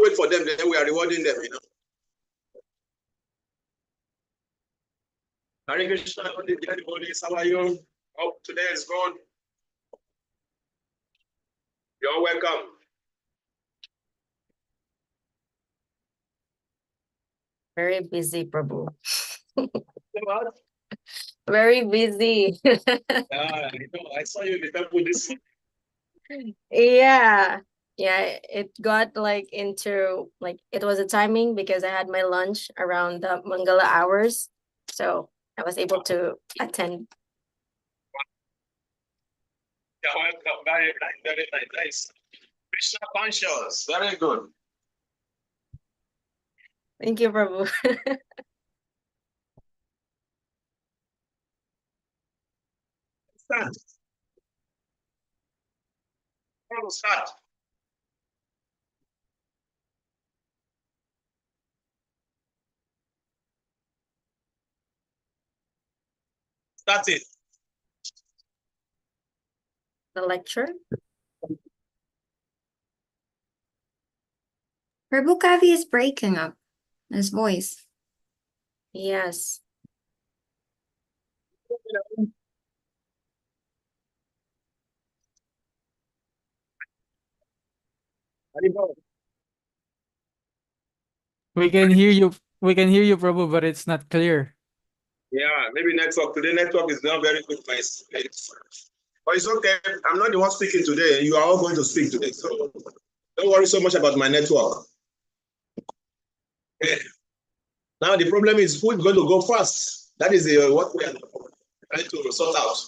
wait for them, then we are rewarding them, you know. Hare Krishna, how are you? Hope today is good. You're welcome. Very busy, Prabhu. What? Very busy. I saw you in the temple this morning. Yeah. Yeah, it got like into like it was a timing because I had my lunch around the Mangala hours. So I was able to attend. You're welcome. Very nice. Krishna conscious. Very good. Thank you, Prabhu. Start. Start. Start it. The lecture. Prabhu Kavi is breaking up his voice. Yes. We can hear you. We can hear you, Prabhu, but it's not clear. Yeah, maybe network. Today network is not very good. But it's okay. I'm not the one speaking today. You are all going to speak today. So don't worry so much about my network. Okay. Now the problem is who's going to go first. That is what we are trying to sort out.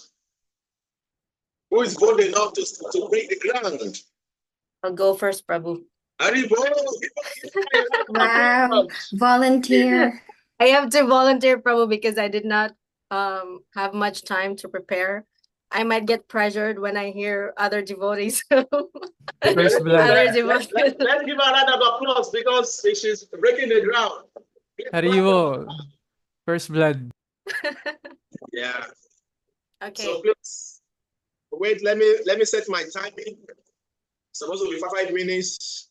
Who is bold enough to break the ground? I'll go first, Prabhu. Wow, volunteer. I have to volunteer, Prabhu, because I did not have much time to prepare. I might get pressured when I hear other devotees. First blood. Other devotees. Let's give her a round of applause because she's breaking the ground. Haribo. First blood. Yeah. Okay. So please wait. Let me set my timing. Supposed to be 5 minutes.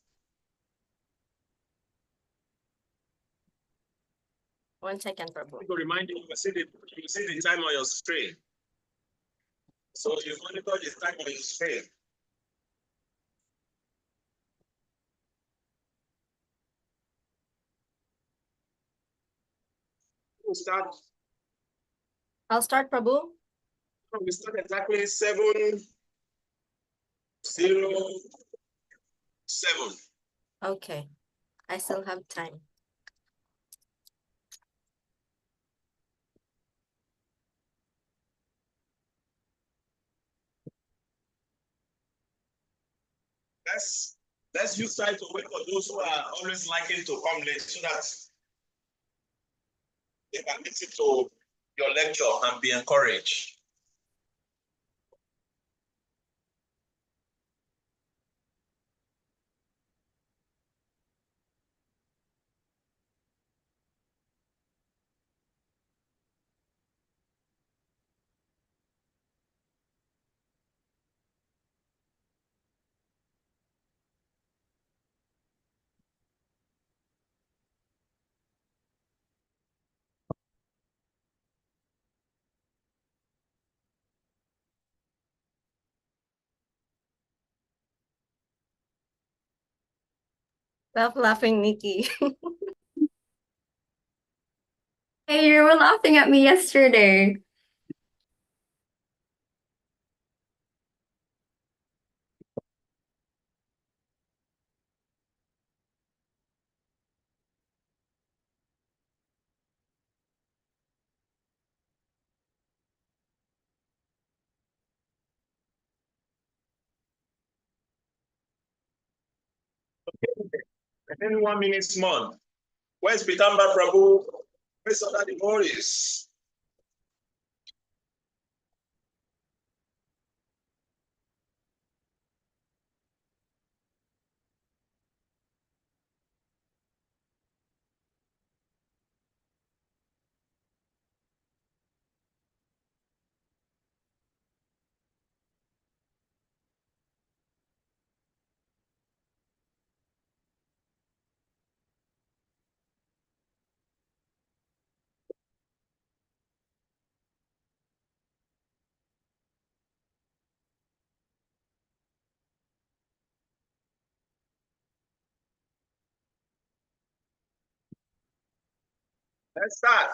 1 second, Prabhu. To remind you, you see the time on your screen. So you monitor the time on your screen. We'll start. I'll start, Prabhu. We start exactly 7:07. Okay. I still have time. Let's use time to wait for those who are always liking to come late so that they can listen to your lecture and be encouraged. Stop laughing, Nikki. Hey, you were laughing at me yesterday. Within 1 minute month. Where's Pitamba Prabhu? Where's other devotees? Let's start.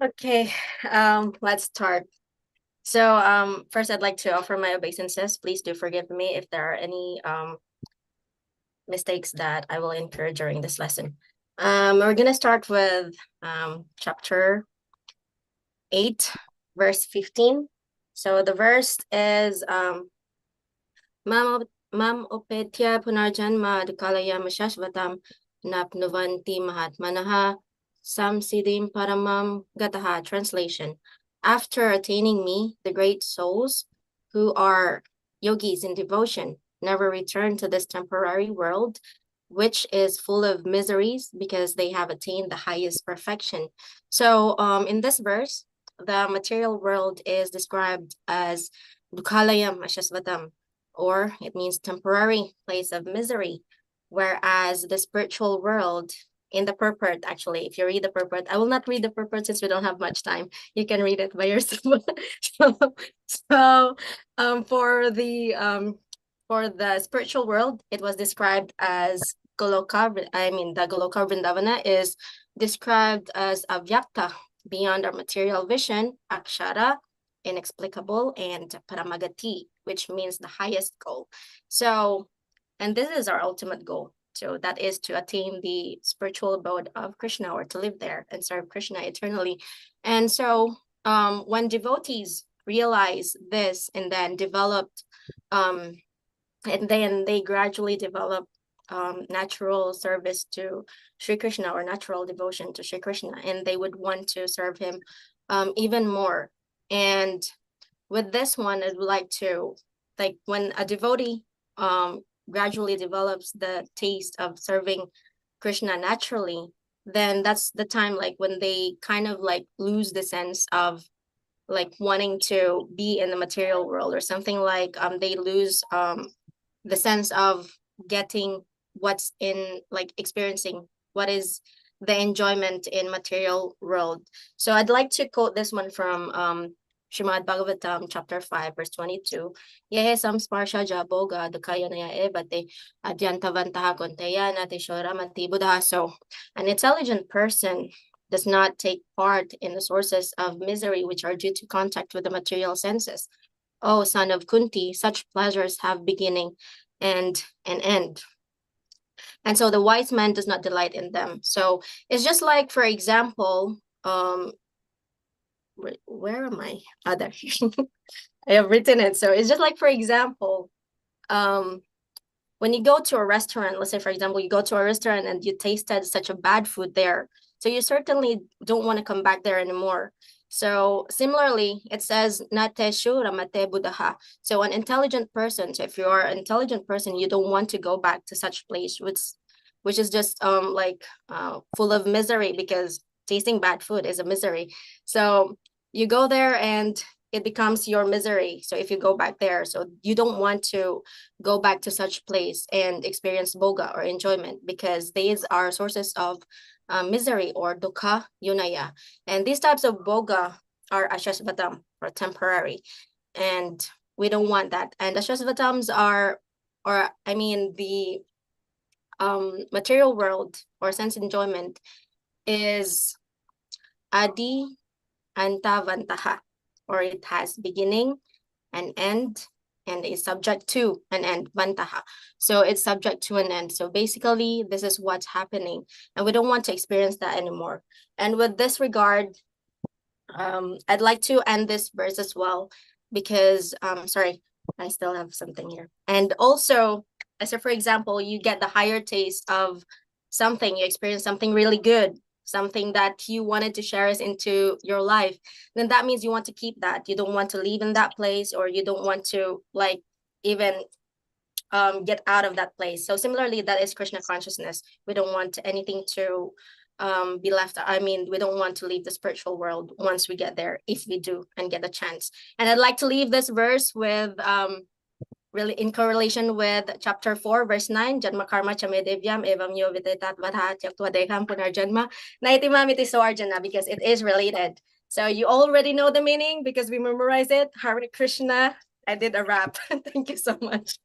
Okay, let's start. So, first I'd like to offer my obeisances. Please do forgive me if there are any mistakes that I will incur during this lesson. We're gonna start with chapter 8, verse 15. So the verse is Mam opetya punarjanma dukalaya mashashvatam napnuvanti mahatmanaha samsiddhim paramam gataha. Translation: after attaining me, the great souls who are yogis in devotion never return to this temporary world, which is full of miseries because they have attained the highest perfection. So in this verse, the material world is described as dukhalayam ashasvatam, or it means temporary place of misery, whereas the spiritual world, in the purport, actually, if you read the purport, I will not read the purport since we don't have much time. You can read it by yourself. so for the spiritual world, it was described as Goloka. The Goloka Vrindavana is described as avyakta, beyond our material vision, akshara, inexplicable, and paramagati, which means the highest goal. So, and this is our ultimate goal. So that is to attain the spiritual abode of Krishna, or to live there and serve Krishna eternally. And so when devotees realize this and then they gradually develop natural service to Sri Krishna, or natural devotion to Sri Krishna, and they would want to serve him even more. And with this one, I'd like to, like, when a devotee gradually develops the taste of serving Krishna naturally, then that's the time, like, when they kind of like lose the sense of like wanting to be in the material world, or something like they lose the sense of getting what's in, like, experiencing what is the enjoyment in material world. So I'd like to quote this one from Srimad Bhagavatam chapter 5 verse 22. Yehe samsparsha jaboga dukkhayanaya ebate adyantavantaha konteyana tishoramati buddha. So an intelligent person does not take part in the sources of misery which are due to contact with the material senses. O son of Kunti, such pleasures have beginning and an end. And so the wise man does not delight in them. So it's just like, for example, where am I? There. I have written it. So it's just like, for example, when you go to a restaurant, let's say, for example, you go to a restaurant and you tasted such a bad food there, so you certainly don't want to come back there anymore. So similarly, it says nateshu ramate buddha. So an intelligent person, so if you are an intelligent person, you don't want to go back to such place which is just full of misery, because tasting bad food is a misery. So you go there and it becomes your misery. So if you go back there, so you don't want to go back to such place and experience boga, or enjoyment, because these are sources of misery, or dukkha yunaya. And these types of boga are ashasvatam, or temporary, and we don't want that. And ashasvatams are, the material world, or sense enjoyment, is adi antavantaha, or it has beginning and end, and is subject to an end, vantaha. So it's subject to an end. So basically, this is what's happening, and we don't want to experience that anymore. And with this regard, I'd like to end this verse as well, because sorry, I still have something here. And also, so for example, you get the higher taste of something, you experience something really good, something that you wanted to share into your life, then that means you want to keep that. You don't want to leave in that place, or you don't want to, like, even get out of that place. So similarly, that is Krishna consciousness. We don't want anything to be left. We don't want to leave the spiritual world once we get there, if we do and get a chance. And I'd like to leave this verse with really in correlation with chapter 4 verse 9, janma karma chame devyam evam yo videtat vadha tyaktva deham punarjanma naitimamiti soarjana, because it is related. So you already know the meaning because we memorize it. Hare Krishna. I did a rap. Thank you so much.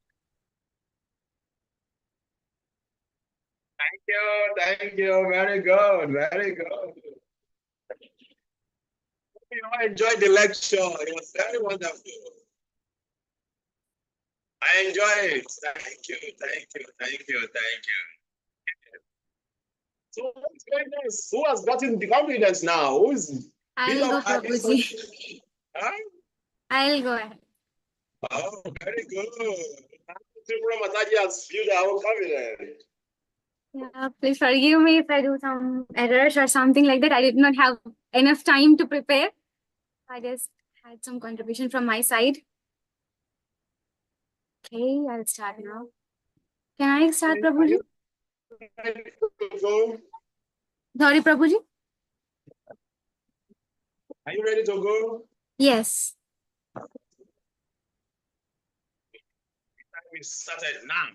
Thank you. Very good. Very good. You enjoyed the lecture. It was very wonderful. I enjoy it. Thank you. Thank you. Thank you. Thank you. So, who has gotten the confidence now? Who is I'll go, Prabhuji. Huh? I'll go ahead. Oh, very good. Tripura Mataji has built our own confidence. Yeah, please forgive me if I do some errors or something like that. I did not have enough time to prepare. I just had some contribution from my side. Okay, I'll start now. Can I start, Prabhuji? Sorry, Prabhuji? Are you ready to go? Yes. We started now.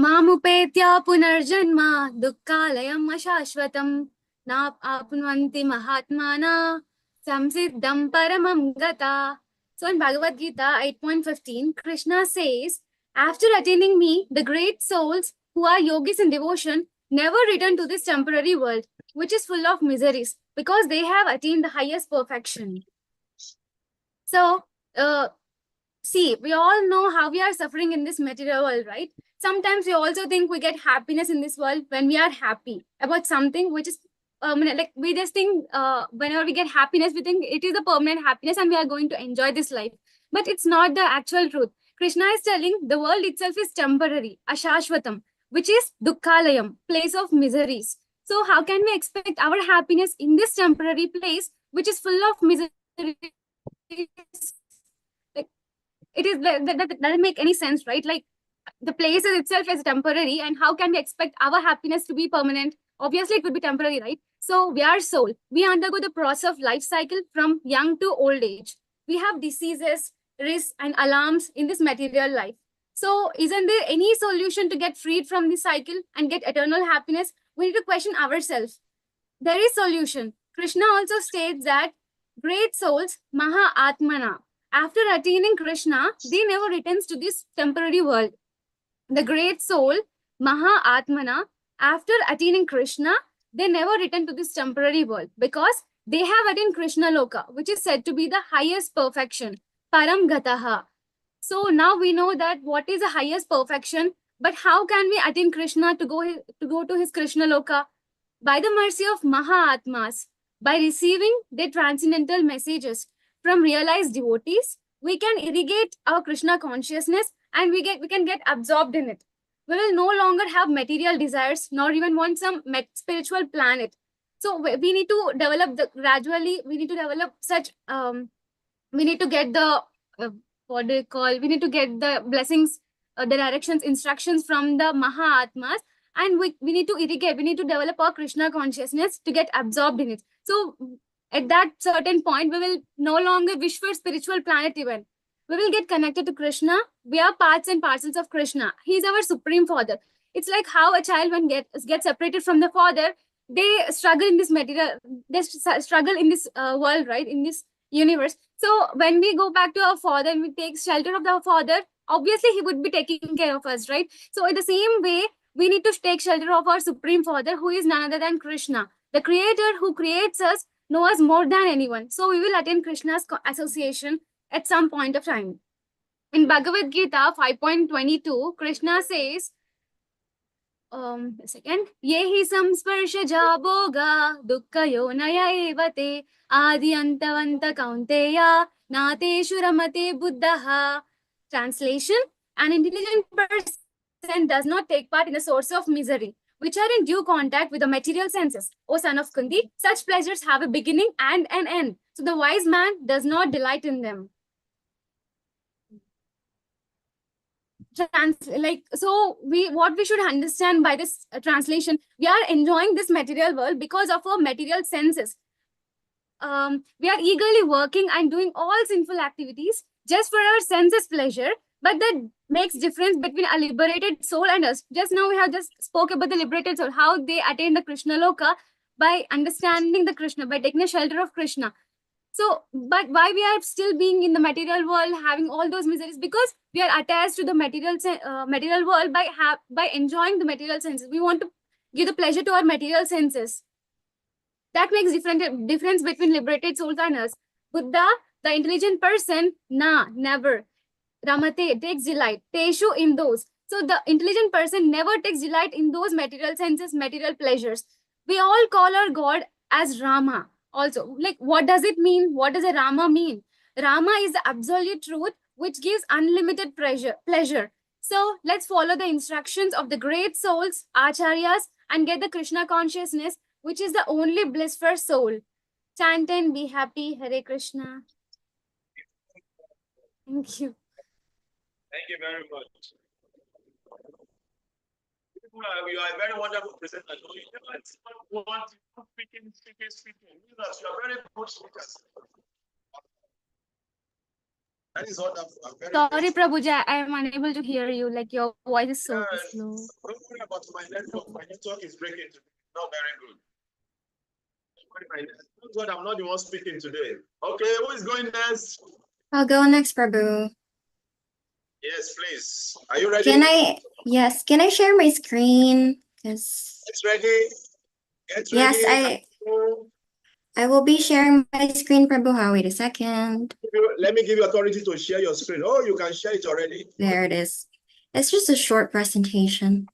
मामुपेत्य पुनर्जन्म दुःखालयम् अशाश्वतम् नाप्नुवन्ति महात्माना संसिद्धं paramam gata. So in Bhagavad Gita 8.15, Krishna says, after attaining me, the great souls who are yogis in devotion never return to this temporary world, which is full of miseries, because they have attained the highest perfection. So, see, we all know how we are suffering in this material world, right? Sometimes we also think we get happiness in this world when we are happy about something which is permanent. Like we just think whenever we get happiness, we think it is a permanent happiness and we are going to enjoy this life. But it's not the actual truth. Krishna is telling the world itself is temporary, ashashvatam, which is dukkhalayam, place of miseries. So how can we expect our happiness in this temporary place, which is full of miseries? Like, it is that doesn't make any sense, right? Like the place itself is temporary, and how can we expect our happiness to be permanent? Obviously, it would be temporary, right? So we are soul. We undergo the process of life cycle from young to old age. We have diseases, risks, and alarms in this material life. So isn't there any solution to get freed from this cycle and get eternal happiness? We need to question ourselves. There is solution. Krishna also states that great souls, Maha Atmana, after attaining Krishna, they never returns to this temporary world. The great soul, Maha Atmana, after attaining Krishna, they never return to this temporary world because they have attained Krishna Loka, which is said to be the highest perfection, Param Gataha. So now we know that what is the highest perfection, but how can we attain Krishna to go to his Krishna Loka? By the mercy of Maha Atmas, by receiving their transcendental messages from realized devotees, we can irrigate our Krishna consciousness and we can get absorbed in it. We will no longer have material desires, nor even want some spiritual planet. So we need to develop gradually. We need to develop such. We need to get the what do you call? We need to get the blessings, the directions, instructions from the Mahatmas, and we need to irrigate. We need to develop our Krishna consciousness to get absorbed in it. So at that certain point, we will no longer wish for spiritual planet even. We will get connected to Krishna. We are parts and parcels of Krishna. He is our supreme father. It's like how a child when gets separated from the father, they struggle in this material, they struggle in this world, right? In this universe. So when we go back to our father and we take shelter of our father, obviously he would be taking care of us, right? So in the same way, we need to take shelter of our supreme father, who is none other than Krishna. The creator who creates us knows more than anyone. So we will attend Krishna's association at some point of time. In Bhagavad Gita 5.22, Krishna says, a second. Yehi samsparsha jaboga dukkha yonaya evate adi antavanta kaunteya nateshu ramate buddhaha. Translation: an intelligent person does not take part in the source of misery, which are in due contact with the material senses. O son of Kunti, such pleasures have a beginning and an end. So the wise man does not delight in them. What we should understand by this translation, we are enjoying this material world because of our material senses. We are eagerly working and doing all sinful activities just for our senses pleasure, but that makes difference between a liberated soul and us. Just now we have just spoke about the liberated soul, how they attain the Krishna Loka by understanding the Krishna, by taking a shelter of Krishna. So, but why we are still being in the material world, having all those miseries? Because we are attached to the material world by enjoying the material senses. We want to give the pleasure to our material senses. That makes difference between liberated souls and us. Buddha, the intelligent person, never. Ramate takes delight. Teshu in those. So the intelligent person never takes delight in those material senses, material pleasures. We all call our God as Rama. Also, like, what does it mean? What does a Rama mean? Rama is the absolute truth which gives unlimited pleasure. So let's follow the instructions of the great souls, acharyas, and get the Krishna consciousness, which is the only bliss for soul. Chant and be happy. Hare Krishna. Thank you. Thank you very much. You are a very wonderful presenter. You never want to speaking. You are very good speakers. That is wonderful. Sorry, Prabhuji, I am unable to hear you. Like, your voice is so slow. Don't worry about my network. My network is breaking today. Not very good. Thank God I'm not the one speaking today. Okay, who is going next? I'll go next, Prabhu. Yes, please. Are you ready? Yes, can I share my screen? Because It's ready. Get ready. yes, I will be sharing my screen, Prabhu. Wait a second. Let me give you authority to share your screen. Oh, you can share it already. There it is. It's just a short presentation.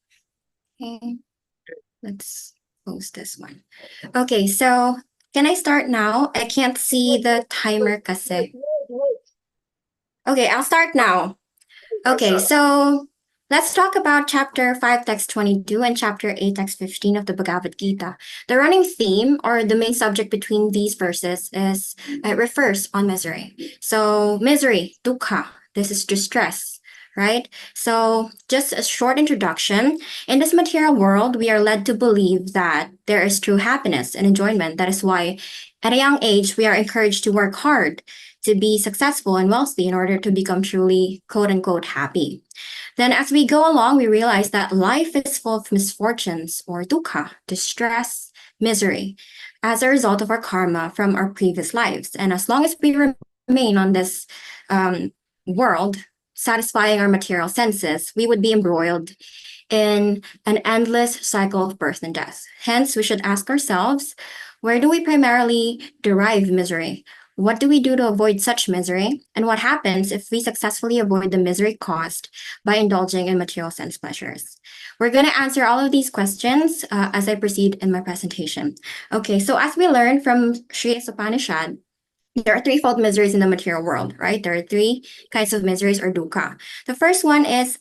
Okay, let's post this one. Okay, so can I start now? I can't see the timer kasi. Okay, I'll start now. Okay, so let's talk about chapter 5, text 22 and chapter 8, text 15 of the Bhagavad Gita. The running theme or the main subject between these verses is it refers on misery. So misery, dukkha, this is distress, right? So just a short introduction. In this material world, we are led to believe that there is true happiness and enjoyment. That is why at a young age, we are encouraged to work hard to be successful and wealthy in order to become truly quote unquote happy. Then as we go along, we realize that life is full of misfortunes or dukkha, distress, misery, as a result of our karma from our previous lives. And as long as we remain on this world, satisfying our material senses, we would be embroiled in an endless cycle of birth and death. Hence, we should ask ourselves, where do we primarily derive misery? What do we do to avoid such misery? And what happens if we successfully avoid the misery caused by indulging in material sense pleasures? We're going to answer all of these questions as I proceed in my presentation. Okay, so as we learned from Sri Upanishad, there are threefold miseries in the material world, right? There are three kinds of miseries or dukkha. The first one is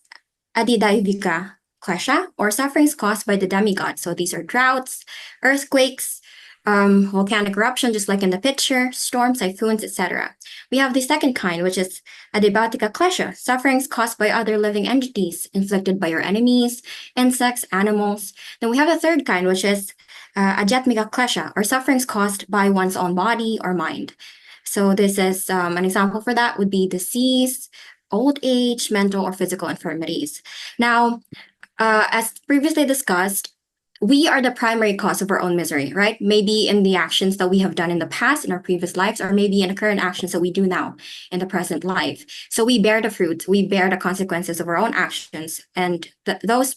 adidaivika klesha, or sufferings caused by the demigod. So these are droughts, earthquakes, volcanic eruption, just like in the picture, storms, typhoons, etc. We have the second kind, which is adibatika klesha, sufferings caused by other living entities, inflicted by your enemies, insects, animals. Then we have the third kind, which is ajatmika klesha, or sufferings caused by one's own body or mind. So this is an example for that would be disease, old age, mental or physical infirmities. Now, as previously discussed, we are the primary cause of our own misery, right? Maybe in the actions that we have done in the past, in our previous lives, or maybe in the current actions that we do now in the present life. So we bear the fruits, we bear the consequences of our own actions, and those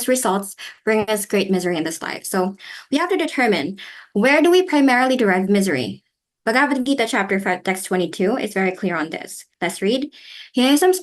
results bring us great misery in this life. So we have to determine, where do we primarily derive misery? Bhagavad Gita chapter 5, text 22 is very clear on this. Let's read. Translation: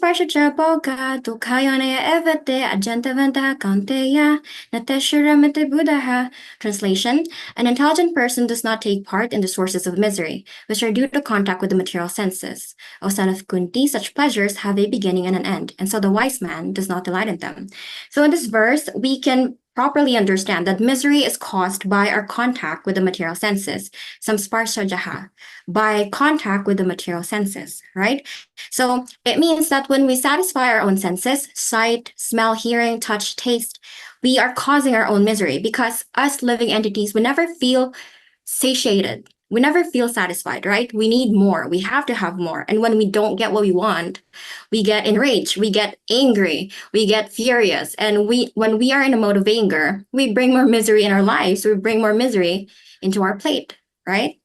an intelligent person does not take part in the sources of misery, which are due to contact with the material senses. O son of Kunti, such pleasures have a beginning and an end, and so the wise man does not delight in them. So in this verse, we can properly understand that misery is caused by our contact with the material senses, samsparsajaha, by contact with the material senses, right? So it means that when we satisfy our own senses, sight, smell, hearing, touch, taste, we are causing our own misery, because us living entities, we never feel satiated. We never feel satisfied, right? We need more. We have to have more. And when we don't get what we want, we get enraged, we get angry, we get furious. And when we are in a mode of anger, we bring more misery in our lives. We bring more misery into our plate, right?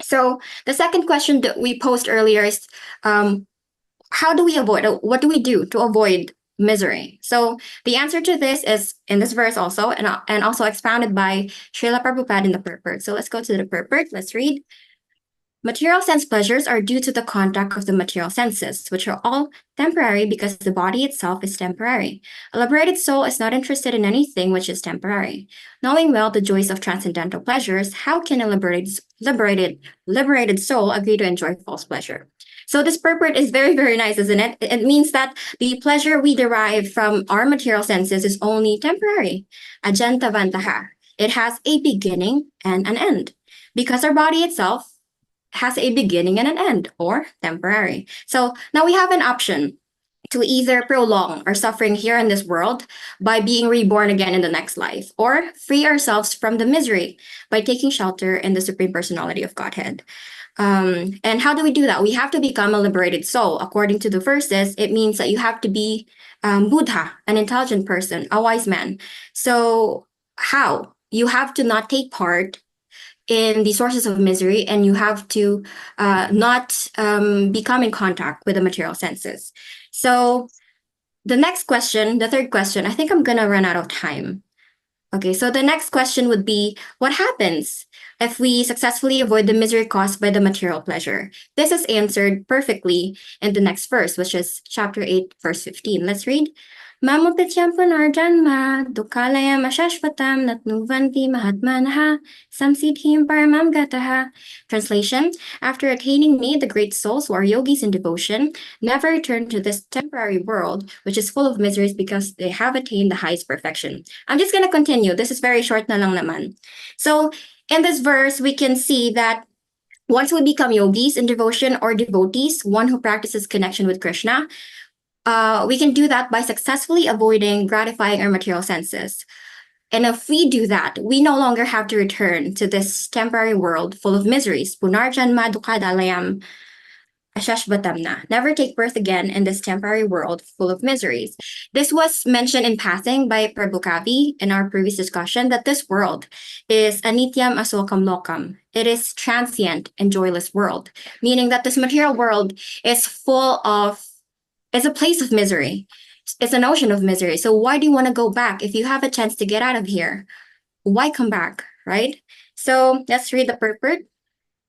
So the second question that we posed earlier is, how do we avoid, what do we do to avoid misery? So the answer to this is in this verse also, and also expounded by Srila Prabhupada in the purport. So let's go to the purport. Let's read. Material sense pleasures are due to the contact of the material senses, which are all temporary because the body itself is temporary. A liberated soul is not interested in anything which is temporary. Knowing well the joys of transcendental pleasures, how can a liberated soul agree to enjoy false pleasure? So this purport is very, very nice, isn't it? It means that the pleasure we derive from our material senses is only temporary. Ajantavantaha. It has a beginning and an end. Because our body itself has a beginning and an end, or temporary. So now we have an option to either prolong our suffering here in this world by being reborn again in the next life, or free ourselves from the misery by taking shelter in the Supreme Personality of Godhead. And how do we do that? We have to become a liberated soul. According to the verses, it means that you have to be Buddha, an intelligent person, a wise man. So how? You have to not take part in the sources of misery, and you have to not become in contact with the material senses. So the next question, the third question, I think I'm gonna run out of time. Okay, so the next question would be, what happens if we successfully avoid the misery caused by the material pleasure? This is answered perfectly in the next verse, which is chapter 8, verse 15. Let's read. Mamupityam punarjanma dukalayam ashashvatam natnuvanti mahatmanaha samsiddhim paramam gataha. Translation: after attaining me, the great souls who are yogis in devotion never return to this temporary world, which is full of miseries because they have attained the highest perfection. I'm just going to continue. This is very short na lang naman. So in this verse, we can see that once we become yogis in devotion or devotees, one who practices connection with Krishna, we can do that by successfully avoiding gratifying our material senses. And if we do that, we no longer have to return to this temporary world full of miseries. Punarjanma dukadalayam ashashvatamna. Never take birth again in this temporary world full of miseries. This was mentioned in passing by Prabhu Kavi in our previous discussion, that this world is anityam asokam lokam. It is transient and joyless world, meaning that this material world is full of, it's a place of misery. It's an ocean of misery. So why do you want to go back? If you have a chance to get out of here, why come back, right? So let's read the purport.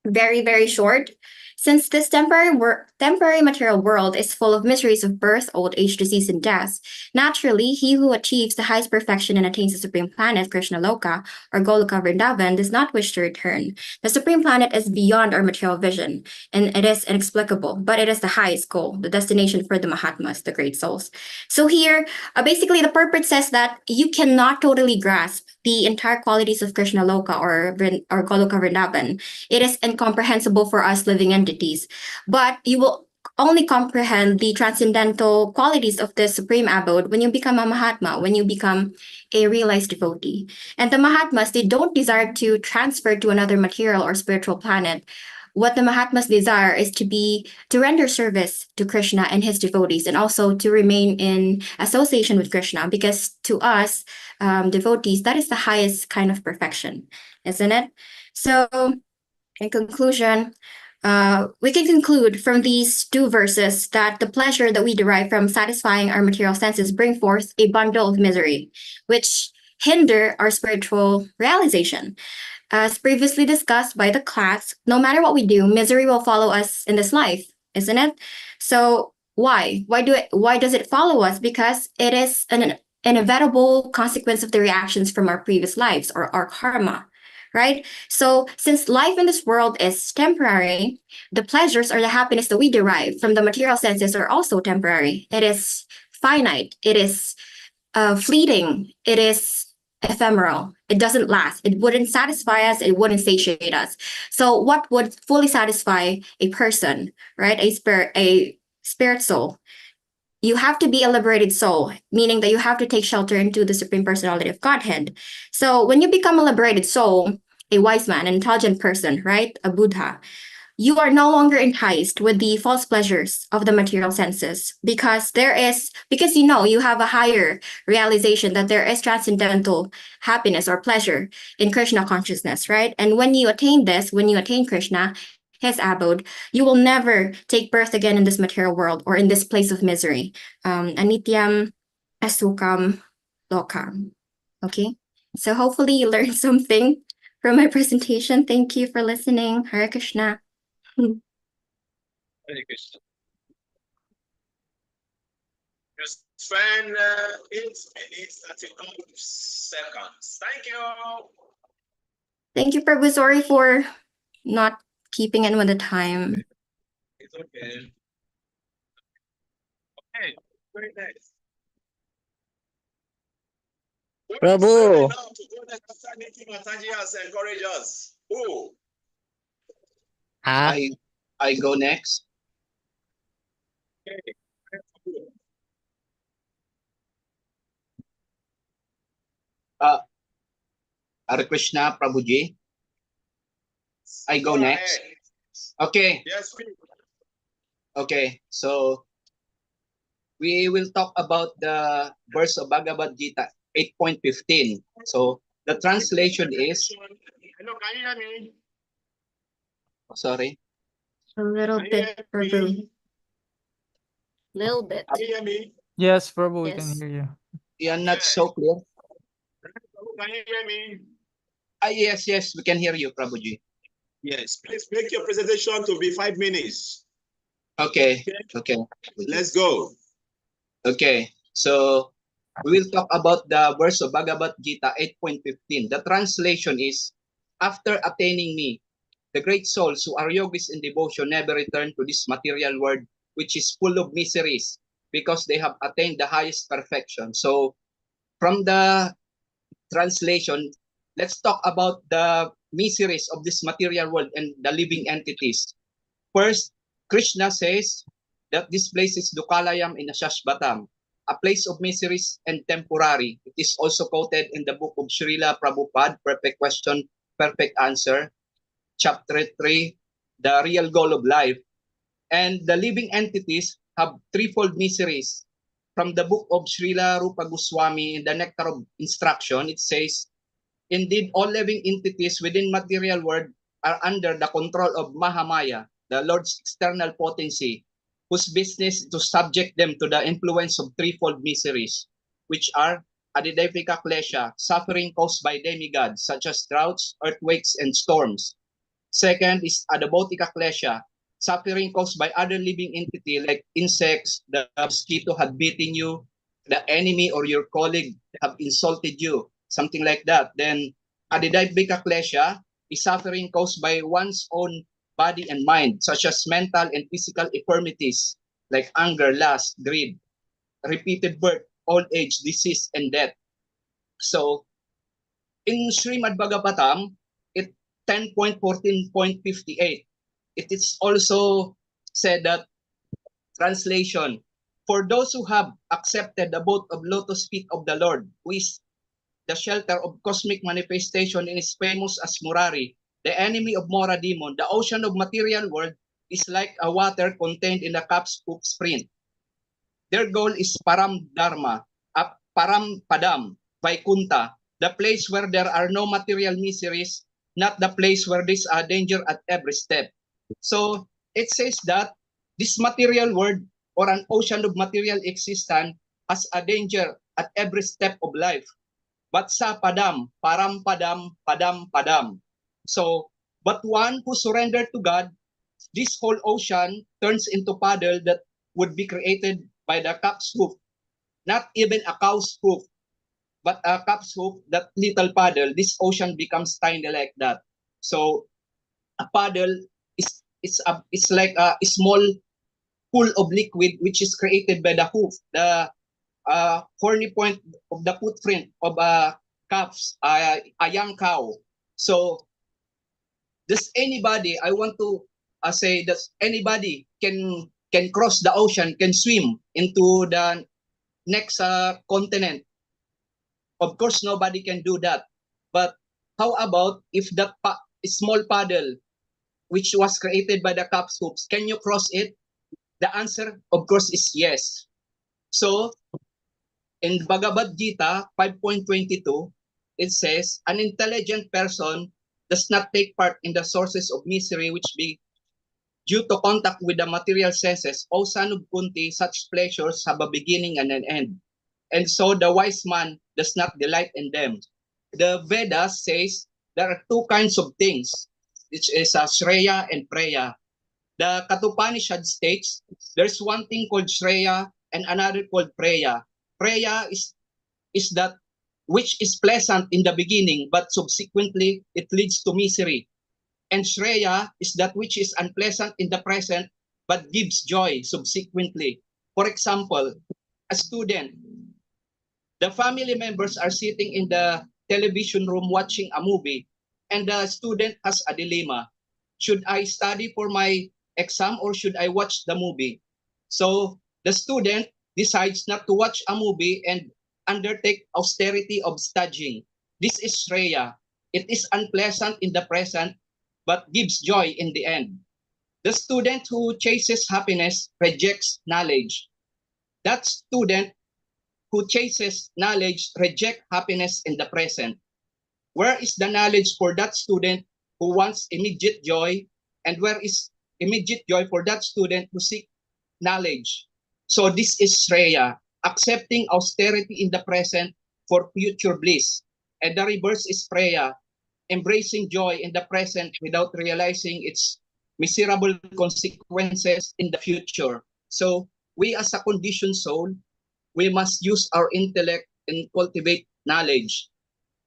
Very, very short. Since this temporary material world is full of miseries of birth, old age, disease, and death, naturally, he who achieves the highest perfection and attains the supreme planet, Krishna Loka, or Goloka Vrindavan, does not wish to return. The supreme planet is beyond our material vision, and it is inexplicable, but it is the highest goal, the destination for the Mahatmas, the great souls. So here, basically, the purport says that you cannot totally grasp the entire qualities of Krishna Loka or Goloka Vrindavan. It is incomprehensible for us living entities, but you will only comprehend the transcendental qualities of the supreme abode when you become a Mahatma, when you become a realized devotee. And the Mahatmas, they don't desire to transfer to another material or spiritual planet. What the Mahatmas desire is to render service to Krishna and his devotees, and also to remain in association with Krishna, because to us, devotees, that is the highest kind of perfection, isn't it? So in conclusion, we can conclude from these two verses that the pleasure that we derive from satisfying our material senses bring forth a bundle of misery, which hinder our spiritual realization. As previously discussed by the class, no matter what we do, misery will follow us in this life, isn't it? So why? Why does it follow us? Because it is an inevitable consequence of the reactions from our previous lives, or our karma, right? So since life in this world is temporary, the pleasures or the happiness that we derive from the material senses are also temporary. It is finite. It is fleeting. It is ephemeral. It doesn't last. It wouldn't satisfy us. It wouldn't satiate us. So what would fully satisfy a person, right? A spirit soul. You have to be a liberated soul, meaning that you have to take shelter into the Supreme Personality of Godhead. So when you become a liberated soul, a wise man, an intelligent person, right? A Buddha, you are no longer enticed with the false pleasures of the material senses, because you have a higher realization that there is transcendental happiness or pleasure in Krishna consciousness, right? And when you attain Krishna, his abode, you will never take birth again in this material world or in this place of misery. Anityam asukam lokam. Okay, so hopefully you learned something from my presentation. Thank you for listening. Hare Krishna. Hare Krishna. You spend 8 minutes 32 seconds. Thank you. Thank you, Prabhu. Sorry for not keeping in with the time. It's okay. Okay, very nice. Prabhu. Now to go next after Niti Mataji has encouraged us. Who? I go next. Okay. Hare Krishna, Prabhuji. I go next. Ahead. Okay. Yes, please. Okay. So we will talk about the verse of Bhagavad Gita 8.15. So the translation is, Hello, can you hear me? sorry. A little Can you bit, hear Prabhu. me? Little bit. Can you hear me? Yes, Prabhu, we can Yes. hear you. Yeah, not so clear. Can you hear me? Yes, we can hear you, Prabhuji. Yes, please make your presentation to be 5 minutes. Okay. Let's go. Okay. So we will talk about the verse of Bhagavad Gita 8.15. The translation is, after attaining me, the great souls who are yogis in devotion never return to this material world, which is full of miseries, because they have attained the highest perfection. So from the translation, let's talk about the miseries of this material world and the living entities. First, Krishna says that this place is Dukalayam in Ashashvatam, a place of miseries and temporary. It is also quoted in the book of Srila Prabhupada, Perfect Question, Perfect Answer, Chapter 3, The Real Goal of Life. And the living entities have threefold miseries. From the book of Srila Rupa Goswami, in the Nectar of Instruction, it says, indeed, all living entities within material world are under the control of Mahamaya, the Lord's external potency, whose business is to subject them to the influence of threefold miseries, which are Adidevika Klesha, suffering caused by demigods, such as droughts, earthquakes, and storms. Second is Adabotika Klesha, suffering caused by other living entity like insects, the mosquito had bitten you, the enemy or your colleague have insulted you, something like that. Then Adidevika Klesha is suffering caused by one's own body and mind, such as mental and physical infirmities like anger, lust, greed, repeated birth, old age, disease, and death. So in Srimad Bhagavatam, it 10.14.58, it is also said that, translation, for those who have accepted the abode of lotus feet of the Lord, who is the shelter of cosmic manifestation and is famous as Murari, the enemy of Mora demon, the ocean of material world is like a water contained in a cup's hook spring. Their goal is Param Dharma, Param Padam, Vaikunta, the place where there are no material miseries, not the place where there's a danger at every step. So it says that this material world or an ocean of material existence has a danger at every step of life. But sa padam, param padam, padam padam. So, but one who surrendered to God, this whole ocean turns into paddle that would be created by the cup's hoof. Not even a cow's hoof, but a cup's hoof, that little paddle, this ocean becomes tiny like that. So a paddle is like a small pool of liquid which is created by the hoof, the horny point of the footprint of a young cow. So does anybody, I want to say that anybody can cross the ocean, can swim into the next continent. Of course, nobody can do that. But how about if that small paddle which was created by the cups hoops, can you cross it? The answer, of course, is yes. So, in Bhagavad Gita 5.22, it says, an intelligent person does not take part in the sources of misery which be due to contact with the material senses. O son of Kunti, such pleasures have a beginning and an end. And so the wise man does not delight in them. The Vedas says there are two kinds of things, which is Shreya and Preya. The Katupanishad states there's one thing called Shreya and another called Preya. Preya is that which is pleasant in the beginning, but subsequently it leads to misery. And Shreya is that which is unpleasant in the present, but gives joy subsequently. For example, a student, the family members are sitting in the television room watching a movie, and the student has a dilemma. Should I study for my exam or should I watch the movie? So the student decides not to watch a movie and undertake austerity of studying. This is Shreya. It is unpleasant in the present, but gives joy in the end. The student who chases happiness rejects knowledge. That student who chases knowledge rejects happiness in the present. Where is the knowledge for that student who wants immediate joy? And where is immediate joy for that student who seeks knowledge? So this is Shreya, accepting austerity in the present for future bliss. And the reverse is Preya, embracing joy in the present without realizing its miserable consequences in the future. So we as a conditioned soul, we must use our intellect and cultivate knowledge.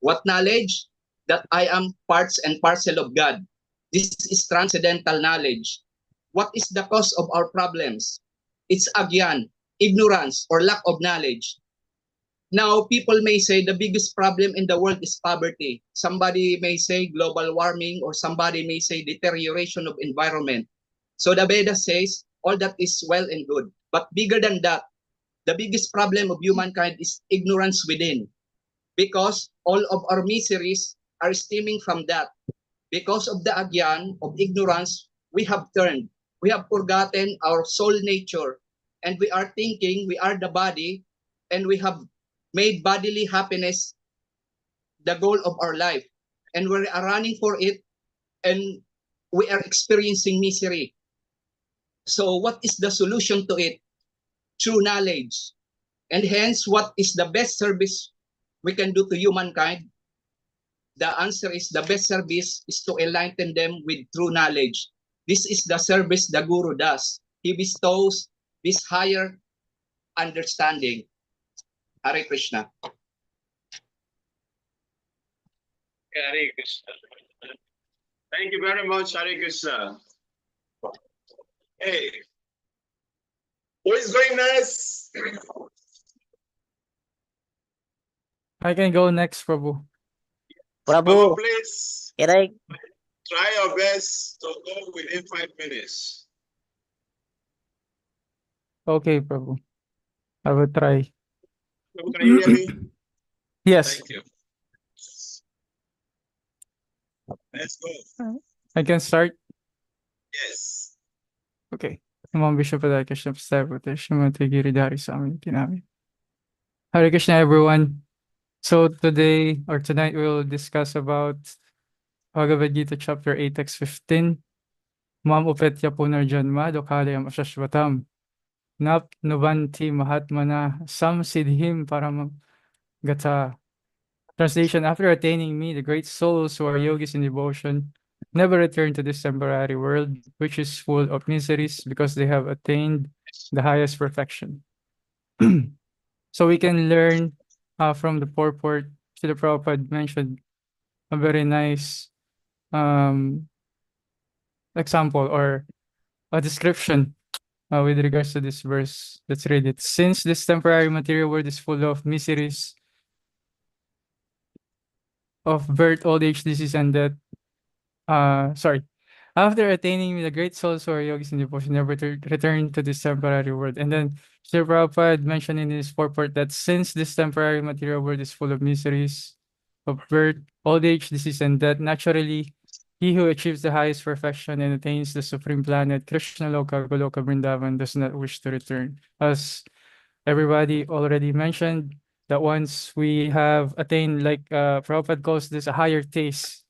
What knowledge? That I am parts and parcel of God. This is transcendental knowledge. What is the cause of our problems? It's agyan, ignorance, or lack of knowledge. Now, people may say the biggest problem in the world is poverty. Somebody may say global warming, or somebody may say deterioration of environment. So the Veda says all that is well and good. But bigger than that, the biggest problem of humankind is ignorance within. Because all of our miseries are stemming from that. Because of the agyan of ignorance, we have turned. We have forgotten our soul nature. And we are thinking we are the body, and we have made bodily happiness the goal of our life. And we are running for it, and we are experiencing misery. So what is the solution to it? True knowledge. And hence, what is the best service we can do to humankind? The answer is the best service is to enlighten them with true knowledge. This is the service the Guru does. He bestows this higher understanding. Hare Krishna. Hare Krishna. Thank you very much, Hare Krishna. Hey, who is going next? I can go next, Prabhu. Prabhu, Prabhu, please can I? try your best to go within 5 minutes. Okay, Prabhu. I will try. Prabhu, can you hear me? Yes, Thank you. Let's go. I can start. Yes. Okay. Namo Vishnupadaya Krishna Prasthapate Shrimati Giridhari Swami Tinami. Hare Krishna, everyone. So today or tonight we'll discuss about Bhagavad Gita chapter 8 text 15. Mam upetya punarjanma dokhalayam ashashvatam. Nap nubanti mahatmana samsidhim param gata. Translation: after attaining me, the great souls who are yogis in devotion never return to this temporary world, which is full of miseries, because they have attained the highest perfection. So we can learn from the purport. Srila Prabhupada mentioned a very nice example or a description with regards to this verse. Let's read it. Since this temporary material world is full of miseries of birth, old age, disease, and death. After attaining the great souls who are yogis in devotion, never return to this temporary world. And then Sri Prabhupada mentioned in his purport that since this temporary material world is full of miseries of birth, old age, disease, and death, naturally He who achieves the highest perfection and attains the supreme planet, Krishna Loka, Goloka Vrindavan, does not wish to return. As everybody already mentioned, that once we have attained, like Prabhupada calls this a higher taste,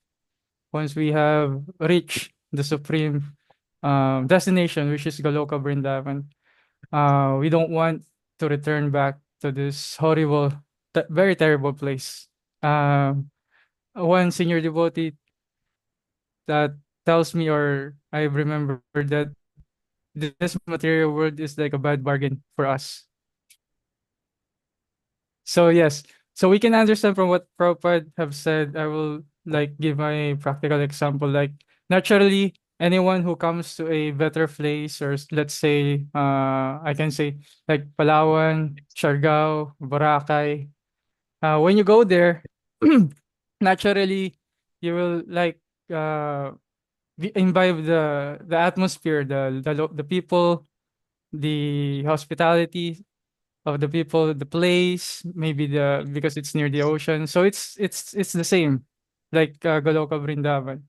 once we have reached the supreme destination, which is Goloka Vrindavan, we don't want to return back to this horrible, very terrible place. One senior devotee that tells me, or I remember, that this material world is like a bad bargain for us. So yes, so we can understand from what Prabhupada have said. I will like give my practical example. Like naturally, anyone who comes to a better place, or let's say, I can say like Palawan, Siargao, Boracay. When you go there, naturally, you will like imbibe the atmosphere, the people, the hospitality of the people, the place, maybe the because it's near the ocean. So it's the same, like Goloka Vrindavan,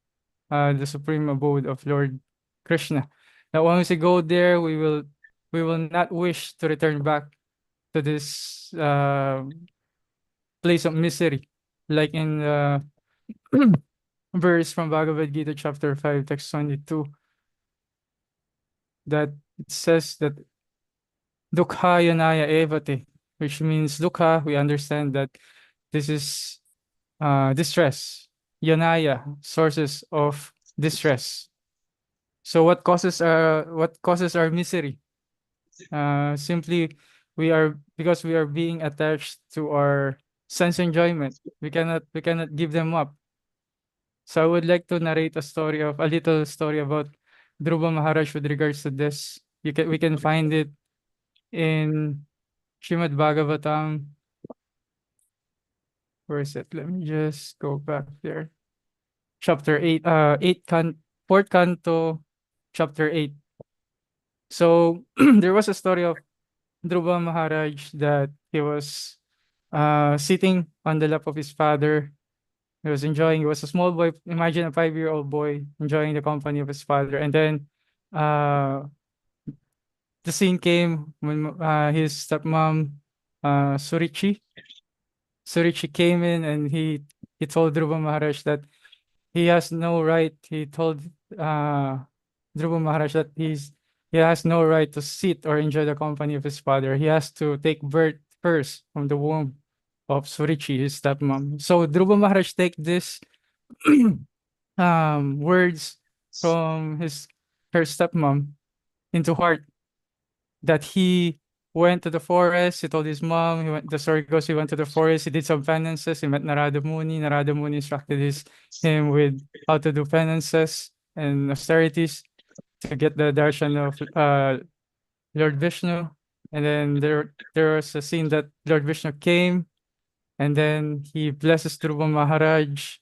the supreme abode of Lord Krishna. Now once we go there, we will not wish to return back to this place of misery, like in verse from Bhagavad Gita chapter 5 text 22, that it says that Dukha yanaya evate, which means dukha, we understand that this is distress. Yanaya, sources of distress. So what causes our misery? Simply because we are being attached to our sense enjoyment. We cannot give them up. So I would like to narrate a little story about Dhruva Maharaj with regards to this. We can find it in Srimad Bhagavatam. Where is it? Let me just go back there. Chapter 8, 4th canto, chapter 8. So there was a story of Dhruva Maharaj that he was sitting on the lap of his father. He was a small boy. Imagine a 5-year-old boy enjoying the company of his father. And then the scene came when his stepmom, Surichi came in, and he told Dhruva Maharaj that he has no right. He told Dhruva Maharaj that he has no right to sit or enjoy the company of his father. He has to take birth first from the womb of Surichi, his stepmom. So Dhruva Maharaj take this words from her stepmom into heart, that he went to the forest. He told his mom. The story goes, he went to the forest. He did some penances. He met Narada Muni. Narada Muni instructed him with how to do penances and austerities to get the darshan of Lord Vishnu. And then there was a scene that Lord Vishnu came, and then he blesses Dhruva Maharaj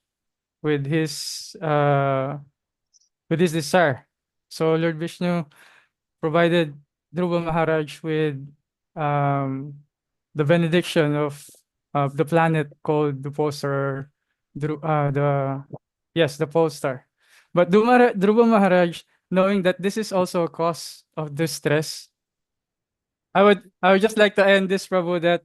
with his desire. So Lord Vishnu provided Dhruva Maharaj with the benediction of the planet called the pole star, the pole star. But Dhruva Maharaj, knowing that this is also a cause of distress, I would just like to end this, Prabhu, that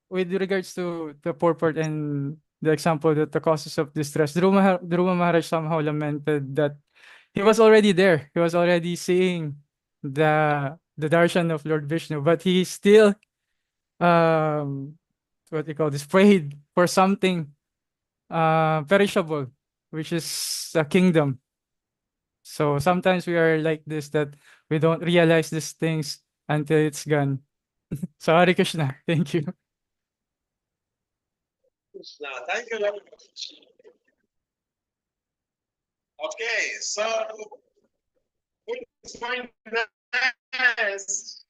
with regards to the purport and the example that the causes of distress, Dhruva Maharaj somehow lamented that he was already there. He was already seeing the darshan of Lord Vishnu, but he still what you call this, prayed for something perishable, which is a kingdom. So sometimes we are like this, that we don't realize these things until it's gone. So Hare Krishna. Thank you. Krishna, thank you very much. Okay, so it's fine. Next.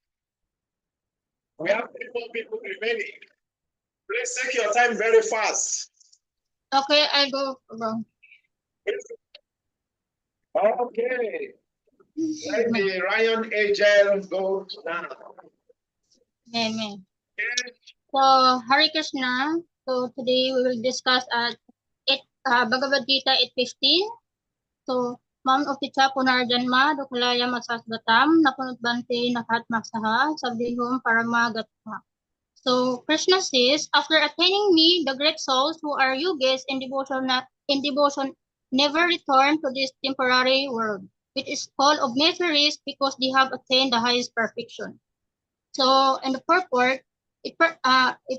We have 3 people remaining. Please take your time very fast. Okay, I go. Okay. Let the Ryan Angel go now. Amen. Okay. So, Hare Krishna. So, today we will discuss Bhagavad Gita 8:15. So, Mount of Picha Punarjanma, Dukulaya Masasbatam, Napunut Bante Nakat Masaha, Sabdihum Paramagatma. So, Krishna says, after attaining me, the great souls who are yogis in devotion never return to this temporary world, which is called of miseries because they have attained the highest perfection. So, in the purport, a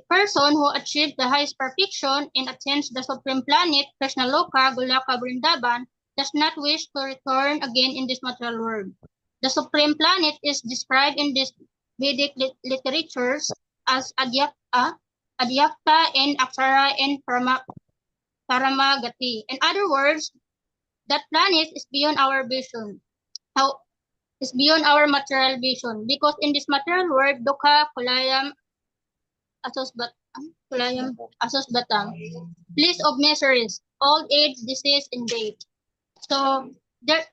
person who achieved the highest perfection and attains the supreme planet, Krishna Loka, Golaka, Vrindavan, does not wish to return again in this material world. The supreme planet is described in these Vedic literatures as Adyakta and Aksara and Paramagati. In other words, that planet is beyond our vision. How is beyond our material vision, because in this material world, Dukkha, Kulayam, Asos Batang, bliss of miseries, old age, disease, and death. So there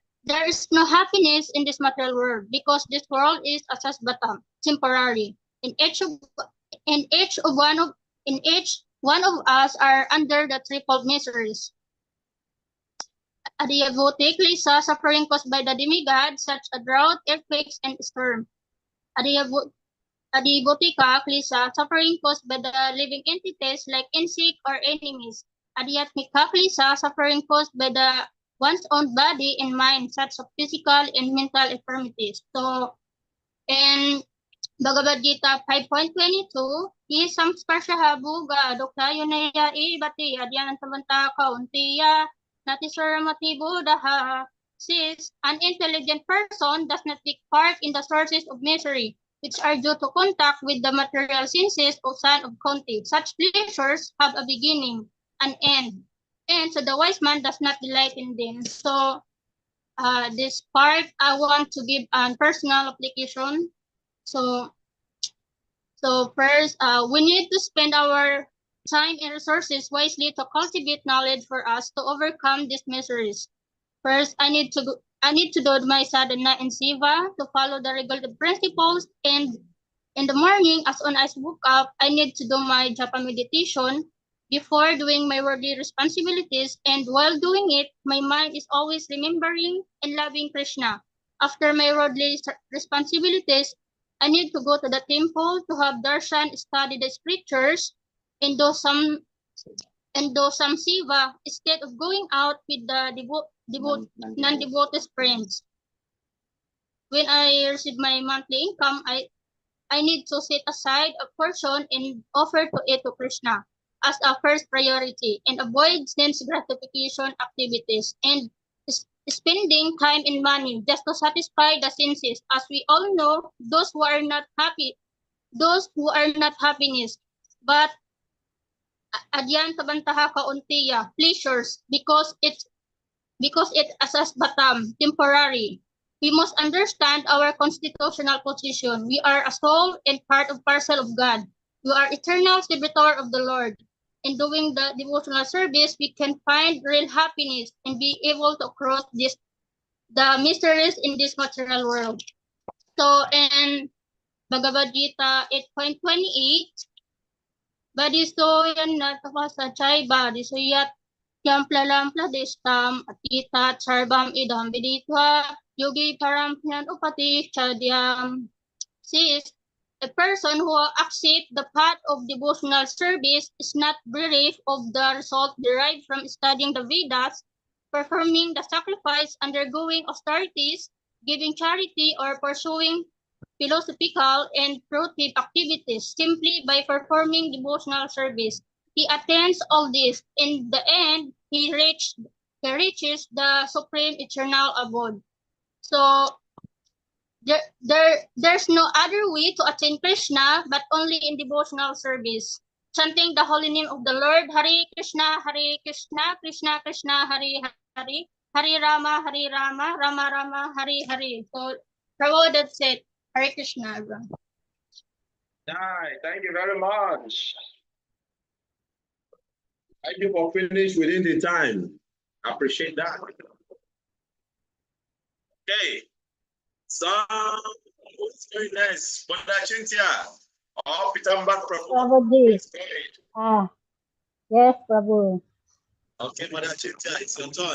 is no happiness in this material world because this world is Asas Batang, temporary. In each one of us are under the threefold miseries. Adiyabote, Klisa, suffering caused by the demigod, such as drought, earthquakes, and storm. Adibotika, Klisa, suffering caused by the living entities like insect or enemies. Adiyatmika, Klisa, suffering caused by the one's own body and mind, such as physical and mental infirmities. So, in Bhagavad Gita 5.22, Isam Sparshaha Buga, Dokta Yunaya Ibati, Adyan Samanta Kauntiya, Natisaramati Buddha, says an intelligent person does not take part in the sources of misery, which are due to contact with the material senses of son of Kunti. Such pleasures have a beginning, an end, and so the wise man does not delight in them. So, this part I want to give a personal application. So first, we need to spend our time and resources wisely to cultivate knowledge for us to overcome these miseries. First, I need to do my sadhana and siva to follow the regulated principles, and in the morning, as soon as I woke up, I need to do my japa meditation before doing my worldly responsibilities, and while doing it, my mind is always remembering and loving Krishna. After my worldly responsibilities, I need to go to the temple to have darshan, study the scriptures, and do some siva instead of going out with the non-devoted friends. When I receive my monthly income, I need to set aside a portion and offer to it to Krishna as a first priority and avoid sense gratification activities and spending time and money just to satisfy the senses. As we all know, those who are not happiness, but adyan kabantaha kauntiya, pleasures, because it asas batam, temporary. We must understand our constitutional position. We are a soul and part and parcel of God. We are eternal servitor of the Lord. In doing the devotional service, we can find real happiness and be able to cross the mysteries in this material world. So in Bhagavad Gita 8.28, Badiso yan na tapasa chay badisuyat Yampla destam atita charbam idam biditwa yogi parampian upati chadyam. Says a person who accepts the path of devotional service is not bereft of the result derived from studying the Vedas, performing the sacrifice, undergoing austerities, giving charity, or pursuing philosophical and productive activities simply by performing devotional service. He attains all this. In the end, he reaches the supreme eternal abode. So there's no other way to attain Krishna but only in devotional service. Chanting the holy name of the Lord, Hare Krishna, Krishna Krishna, Hare Rama, Rama Rama, Hare Hare. So Prabhupada that's it. Hare Krishna, everyone. Nice. Thank you very much. Thank you for finishing within the time. I appreciate that. Okay. So, what's going next? Brother Chintia. Oh, Pitambak Prabhu. Prabhuji. Yes, Prabhu. Okay, Mother Chintia, it's your turn.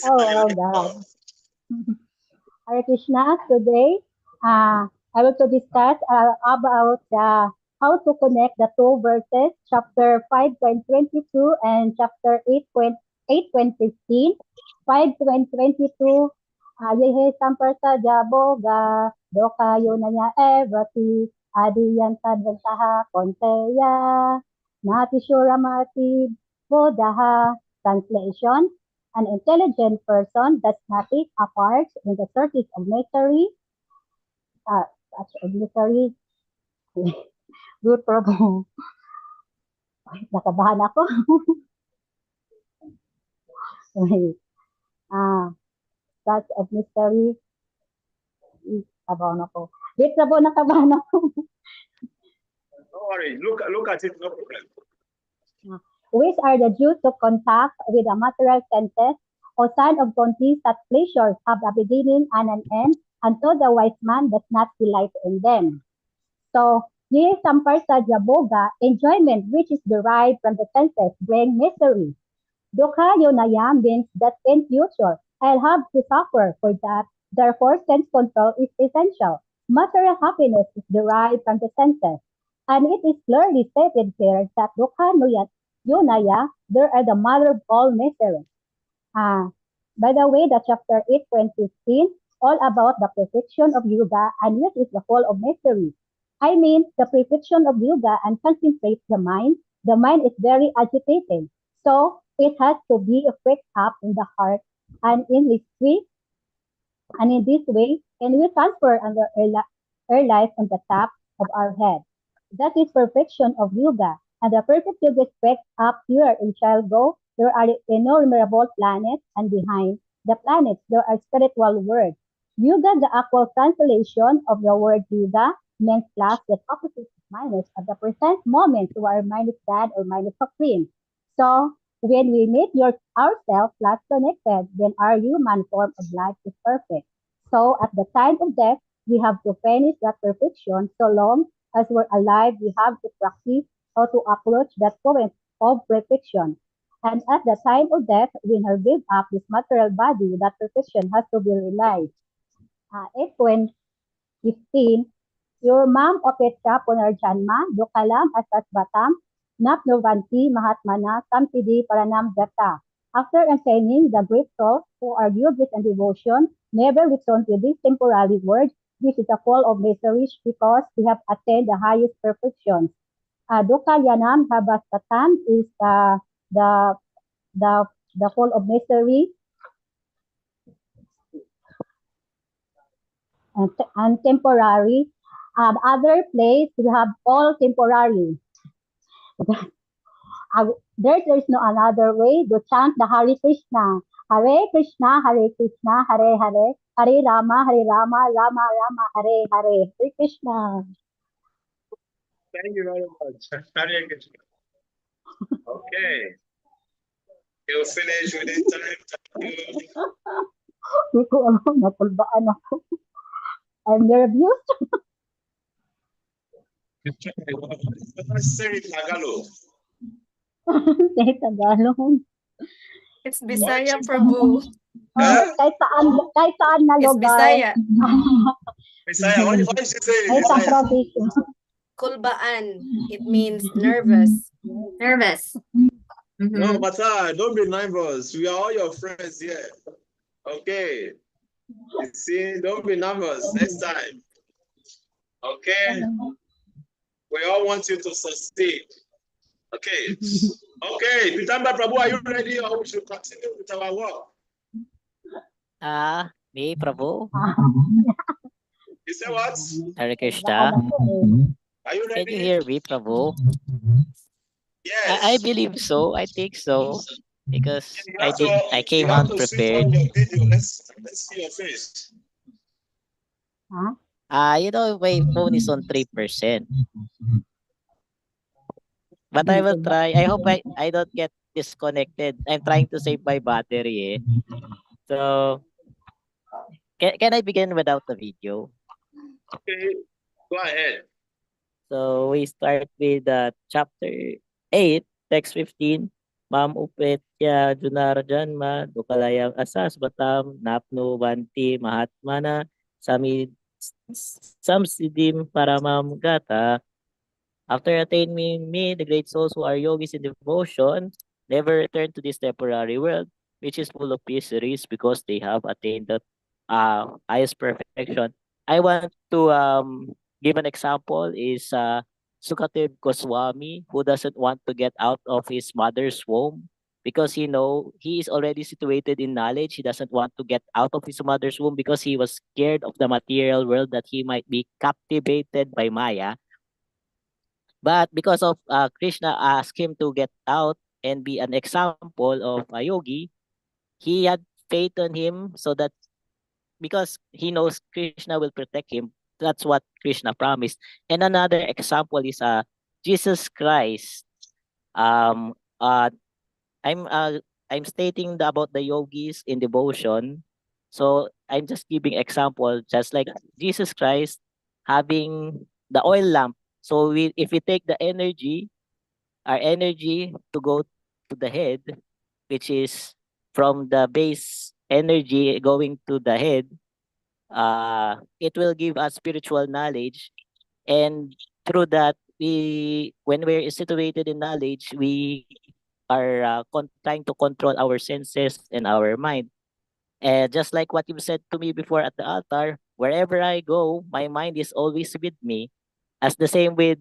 Oh, God. Hare Krishna. Today, I will to discuss about how to connect the two verses, chapter 5.22 and chapter 8.15. 5.22, yehe samparta jaboga, doka yunanya evati, adiyan tadvantaha konteya, nati shuramati bodaha. Translation: an intelligent person does not take a part in the searches of misery, such as misery, good Prabhu. Ay, nakabahan ako. Wait. Such as mystery, kabahan ako. Wait, Prabhu, nakabahan ako. Don't worry, look at it, no problem. Which are the due to contact with the material senses, or sign of countries that pleasures have a beginning and an end, until the wise man does not delight in them. So, ye samparsa jaboga, enjoyment which is derived from the senses bring misery. Dukha yunaya means that in future, I'll have to suffer for that. Therefore, sense control is essential. Material happiness is derived from the senses. And it is clearly stated here that Dukha yunaya, there are the mother of all misery. By the way, the chapter 8.15, all about the perfection of yoga and which is the whole of mystery. I mean, the perfection of yoga and concentrates the mind. The mind is very agitated. So it has to be fixed up in the heart and in this way, and in this way, and we transfer under our life on the top of our head. That is perfection of yoga. And the perfect yoga speaks up here in Go. There are innumerable planets, and behind the planets there are spiritual words. Yuga, the actual translation of the word yuga, means plus that opposite is minus at the present moment you are minus God or minus supreme. So when we meet ourselves plus connected, then our human form of life is perfect. So at the time of death, we have to finish that perfection. So long as we're alive, we have to practice how to approach that point of perfection. And at the time of death, when we give up this material body, that perfection has to be realized. 8.15, your mom opetcha punarjanma, dukalam asas batam, napnovanti mahatmana samtidi paranam gata. After attaining the great souls who are yogis and devotion, never return to this temporary world. This is a fall of misery because we have attained the highest perfection. Dukkhayanam habastatan is the the fall of misery and temporary. Other place we have all temporary. There's no another way to chant the Hare Krishna. Hare Krishna, Hare Krishna, Hare Hare, Hare Rama, Rama Rama, Hare Hare. Hare Krishna. Thank you very much. Hare Krishna. Okay. You'll finish within time. Thank you. Hindi ko alam, napulbaan ako. I'm nervous. Say it Tagalog. Say Tagalog. It's Bisaya, Prabhu. Kahit saan na It's lugar. Bisaya. Messiah, why did you say Kahit sa Messiah? probinsya. Kulbaan. It means nervous. Nervous. No, but don't be nervous. We are all your friends here. Okay. You see, don't be nervous next time. Okay. We all want you to succeed. Okay. Okay. Pitamba Prabhu, are you ready or we should continue with our work? Me, Prabhu. You say what? Hare Krishna. Are you Can ready? you hear me, Prabhu? Yes. I believe so. I think so. Because You I have came to switch unprepared. on your video. Let's see your face. My phone is on 3%. But I will try. I hope I don't get disconnected. I'm trying to save my battery. So can I begin without the video? Okay. Go ahead. So we start with chapter 8, text 15. Mam upet ya Junara Janma, Dukalayang Asas Batam, Napno Banti Mahatmana, Sami Samsidim Paramam Gata. After attaining me, the great souls who are yogis in devotion never return to this temporary world, which is full of miseries because they have attained the highest perfection. I want to give an example is Sukadev Goswami, who doesn't want to get out of his mother's womb because he is already situated in knowledge. He doesn't want to get out of his mother's womb because he was scared of the material world that he might be captivated by Maya. But because of Krishna asked him to get out and be an example of a yogi, he had faith on him so that because he knows Krishna will protect him, that's what Krishna promised. And another example is Jesus Christ. Um, uh, I'm uh, I'm stating about the yogis in devotion. So I'm just giving example, just like Jesus Christ having the oil lamp. So if we take the energy, our energy to go to the head, which is from the base energy going to the head, it will give us spiritual knowledge. And through that, when we're situated in knowledge, we are trying to control our senses and our mind. And just like what you've said to me before at the altar, wherever I go, my mind is always with me. As the same with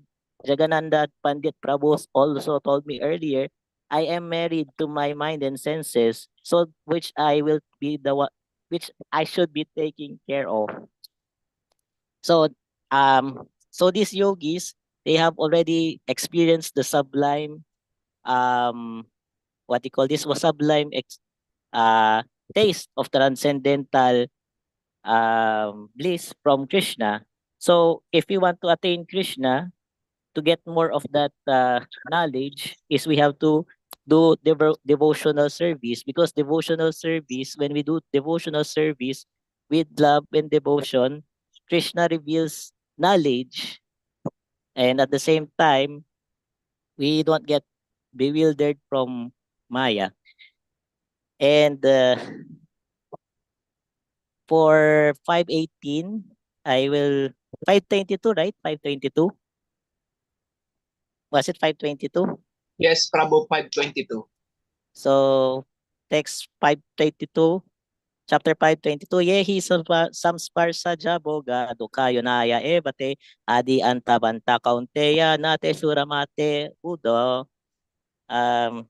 Jagananda Pandit Prabhu also told me earlier, I am married to my mind and senses, so which I will be the one which I should be taking care of. So so these yogis, they have already experienced the sublime what you call this was sublime uh taste of transcendental bliss from Krishna. So if we want to attain Krishna, to get more of that knowledge, is we have to do devotional service, because devotional service, when we do devotional service with love and devotion, Krishna reveals knowledge, and at the same time we don't get bewildered from Maya. And for 518, I will 522, right? 522. Was it 522? Yes, Prabhu 522. So text 522, chapter 522. Yehi samspar saja boga dukayo naya ebate adi antabanta kaunteya nate suramate udo. Um,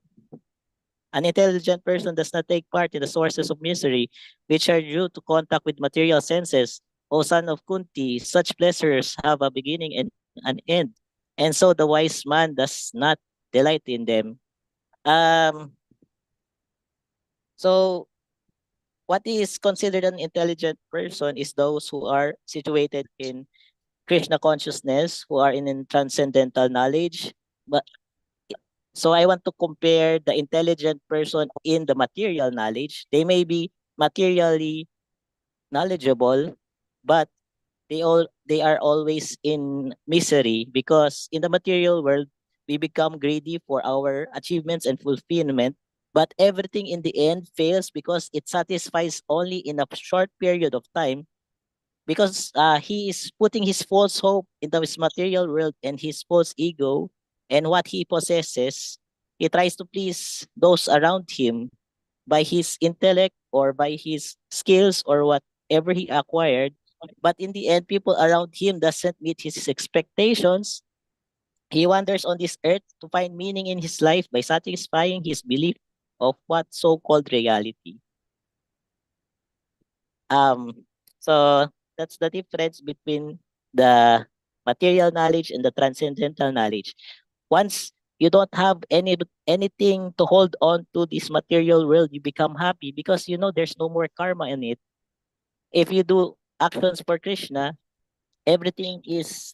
An intelligent person does not take part in the sources of misery, which are due to contact with material senses. O son of Kunti, such pleasures have a beginning and an end, and so the wise man does not delight in them. Um, so what is considered an intelligent person is those who are situated in Krishna consciousness, who are in transcendental knowledge. But so I want to compare the intelligent person in the material knowledge. They may be materially knowledgeable, but they are always in misery, because in the material world we become greedy for our achievements and fulfillment, but everything in the end fails because it satisfies only in a short period of time, because he is putting his false hope in this material world and his false ego and what he possesses. He tries to please those around him by his intellect or by his skills or whatever he acquired. But in the end, people around him doesn't meet his expectations. He wanders on this earth to find meaning in his life by satisfying his belief of what so-called reality. Um, so that's the difference between the material knowledge and the transcendental knowledge. Once you don't have anything to hold on to this material world, you become happy because you know there's no more karma in it. If you do actions for Krishna, everything is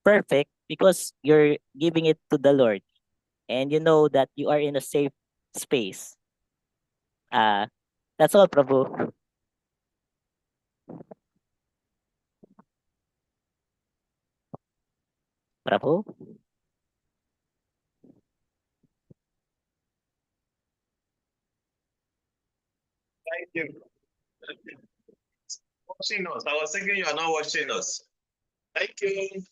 perfect because you're giving it to the Lord, and you know that you are in a safe space. Uh that's all, Prabhu. Prabhu. watching us. I was thinking you are not watching us. Thank you.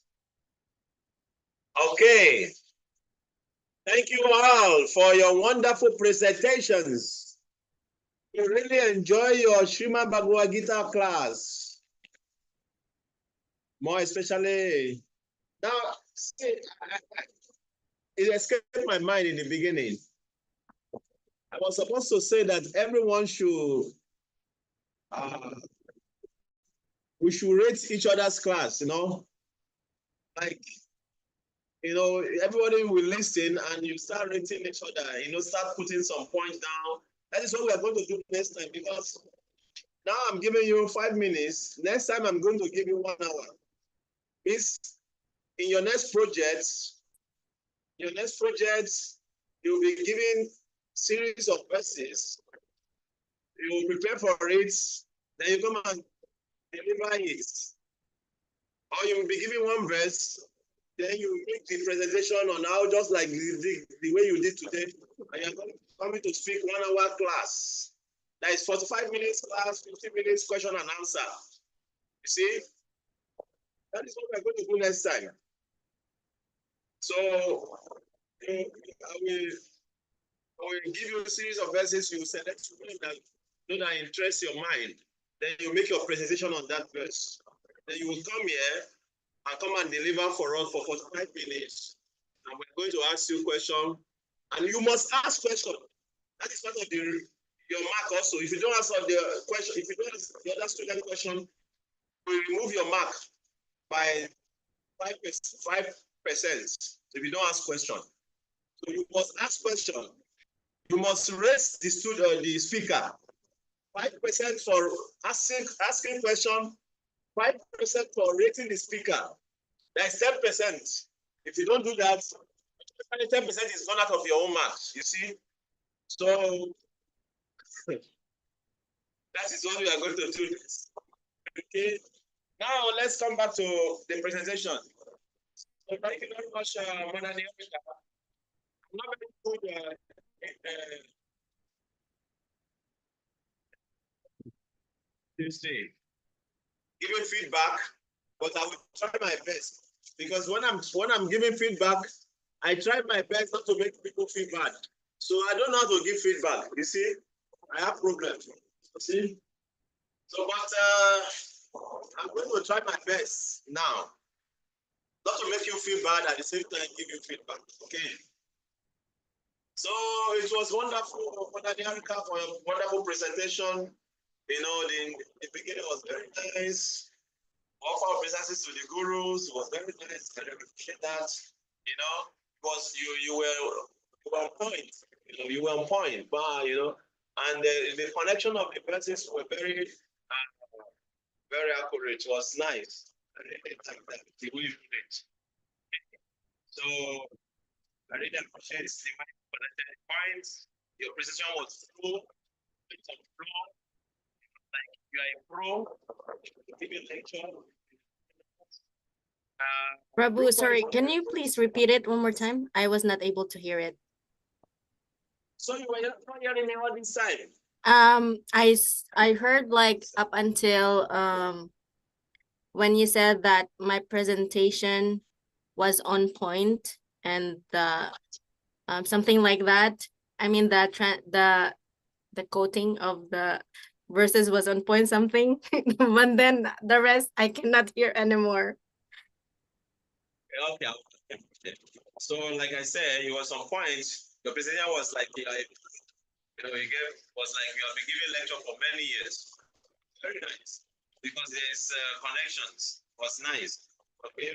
Okay. Thank you all for your wonderful presentations. We really enjoy your Srimad Bhagavad Gita class. More especially, now, see, it escaped my mind in the beginning. I was supposed to say that everyone should, we should rate each other's class, like, everybody will listen and you start rating each other, start putting some points down. That is what we are going to do next time, because now I'm giving you 5 minutes. Next time I'm going to give you 1 hour. It's in your next project, you'll be given series of verses. You will prepare for it, then you come and deliver it. Or you will be given 1 verse, then you make the presentation on how, just like the way you did today, and you're coming to speak 1 hour class. That is 45 minutes class, 50 minutes question and answer. You see? That is what we're going to do next time. So I will give you a series of verses. You select one that interests your mind. Then you make your presentation on that verse. Then you will come here and come and deliver for us for 45 minutes. And we're going to ask you questions. And you must ask questions. That is part of your mark also. If you don't answer the question, if you don't answer the other student question, we remove your mark by 5%. If you don't ask question. So you must ask question. You must raise the speaker. 5% for asking question, 5% for rating the speaker. That's 10%. If you don't do that, 10% is gone out of your own marks, you see? So that is what we are going to do this. Okay. Now let's come back to the presentation. So thank you very much, Madam Niamika. I'm not very good Tuesday. Giving feedback, but I will try my best, because when I'm giving feedback, I try my best not to make people feel bad. So I don't know how to give feedback. You see, I have problems. You see, so but I'm going to try my best now, not to make you feel bad at the same time give you feedback. Okay. So it was wonderful, Mother Niamika, for your wonderful presentation. The beginning was very nice. Offer of obeisances to the gurus was very nice. I appreciate that. Because you were on point. You were on point, and the connection of the verses were very accurate. It was nice. I really like that, the way you did it. So I really appreciate the way you connected the points. Your presentation was full. It's on flow. Like you are a pro. Give a lecture. Prabhu, sorry, can you please repeat it one more time? I was not able to hear it. So you were not hearing me all this time? I heard like up until when you said that my presentation was on point and something like that. I mean the quoting of the verses was on point something, but then the rest I cannot hear anymore. Okay. So like I said, it was on point. Your presentation was like you have been giving lecture for many years. Very nice. Because there's connections. Was nice. Okay,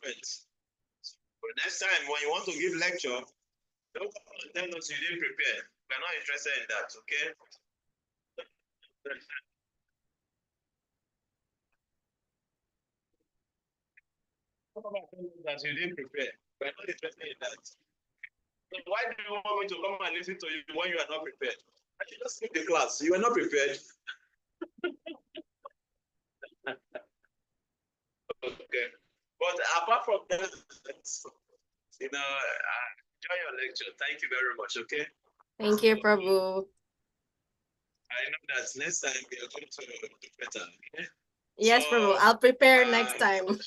but next time when you want to give lecture, don't tell us you didn't prepare. We're not interested in that, okay? That you didn't prepare. We're not interested in that. So why do you want me to come and listen to you when you are not prepared? I should just skip the class. You are not prepared. Okay. But apart from that, enjoy your lecture. Thank you very much, okay? Thank you, Prabhu. I know that next time we are going to do better. Okay? Yes, Prabhu. So, I'll prepare next time.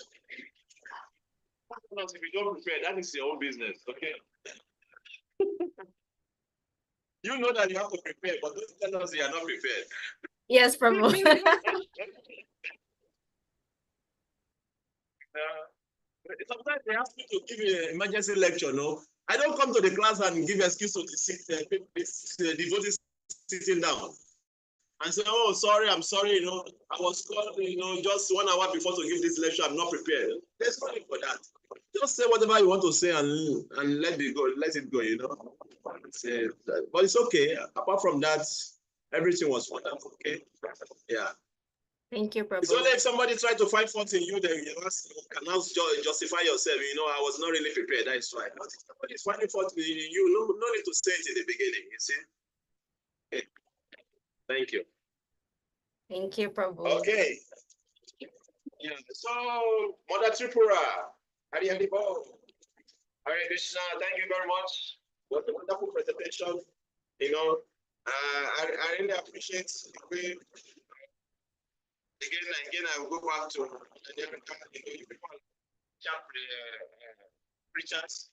if you don't prepare, that is your own business. Okay. You know that you have to prepare, but don't tell us you are not prepared. Yes, Prabhu. Sometimes they ask me to give you an emergency lecture, no? I don't come to the class and give excuse to the devotees sitting down and say, oh, sorry, I'm sorry, you know, I was called, you know, just 1 hour before to give this lecture, I'm not prepared. There's nothing for that. Just say whatever you want to say and let it go, you know. But it's okay. Apart from that, everything was wonderful, okay? Yeah. Thank you, It's Prabhu. only if somebody tried to find fault in you, then you can now justify yourself. You know, I was not really prepared. That's right. But if somebody's finding fault in you, no need to say it in the beginning. You see? Okay. Thank you. Thank you, Prabhu. Okay. Yeah. So, Mother Tripura, Hare Krishna, thank you very much. What a wonderful presentation. You know, I really appreciate the way. Again, I will go back to you people preachers.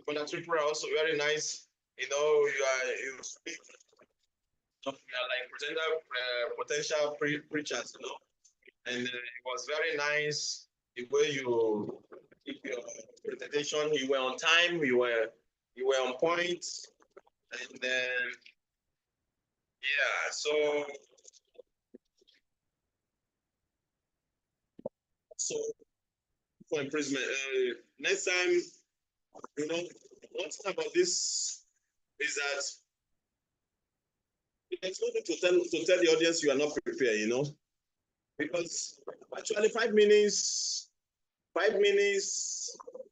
Mother Tripura also very nice. You know, you speak. You are like potential preachers, you know. And it was very nice the way you keep your presentation. You were on time. You were on point. And then yeah, so for imprisonment. Next time, you know, one thing about this is that it's not to tell the audience you are not prepared, you know, because actually 5 minutes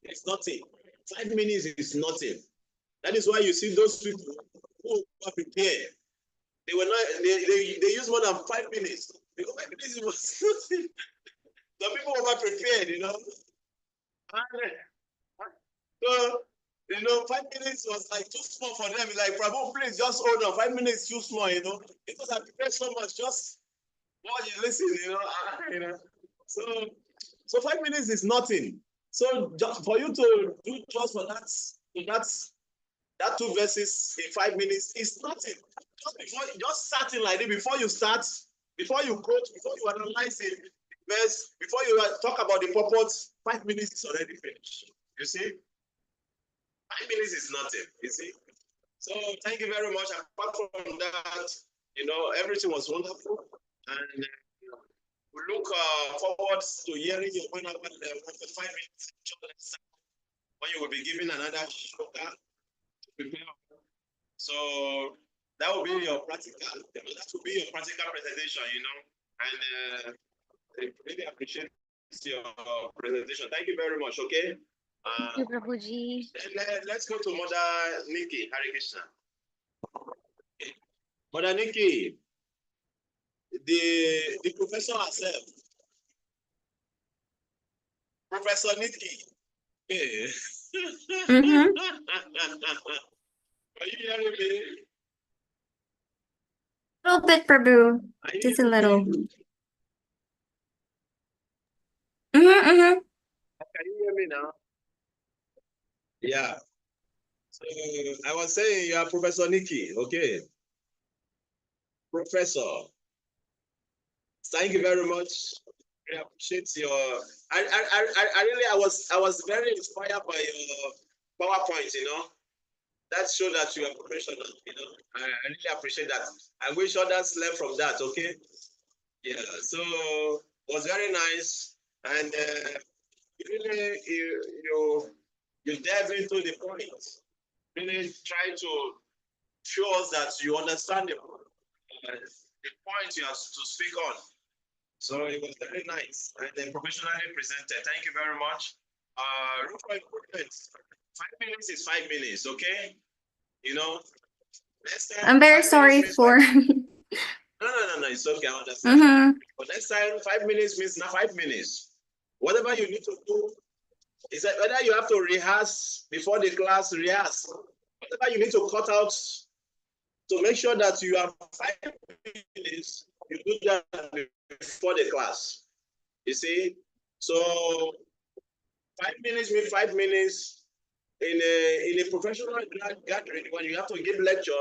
is nothing. 5 minutes is nothing. That is why you see those people who are prepared. They were not. They use more than 5 minutes because 5 minutes was nothing. Some people were prepared, you know. So, you know, 5 minutes was like too small for them. Like, Prabhu, please just hold on. 5 minutes too small, you know, because I prepared so much. Just while you listen, you know. So 5 minutes is nothing. So just for you to do just for that 2 verses in 5 minutes is nothing. Just starting like this before you start, before you quote, before you analyze it, verse, before you talk about the purpose, 5 minutes is already finished. You see? 5 minutes is nothing, you see. So thank you very much. Apart from that, you know, everything was wonderful. And we look forward to hearing you when 5 minutes when you will be given another shloka to prepare. So that will be your practical, presentation, you know. And I really appreciate your presentation. Thank you very much, okay? Thank you, Prabhuji. Let's go to Mother Nikki. Hare Krishna. Okay. Mother Nikki, the professor herself, Professor Nikki. Hey. Mhm. Are you hearing me? A little bit, Prabhu. Are you Just a hearing little. me? Mhm. Can you hear me now? Yeah. So I was saying you are Professor Nikki, okay? Professor, thank you very much. I appreciate your. I really I was very inspired by your PowerPoint. You know, that showed that you are professional. You know, I really appreciate that. I wish others learn from that. Okay. Yeah. So it was very nice, and really you delve into the point. Really try to show us that you understand the point you have to speak on. So it was very nice and then professionally presented. Thank you very much. Room for improvement. 5 minutes is 5 minutes, okay? You know, next time. I'm very sorry for. No, it's okay. I understand. Mhm. But next time, 5 minutes means not 5 minutes. Whatever you need to do is that whether you have to rehearse before the class, rehearse. Whatever you need to cut out to make sure that you have 5 minutes, you do that before the class. You see? So 5 minutes means 5 minutes in a professional gathering. When you have to give lecture,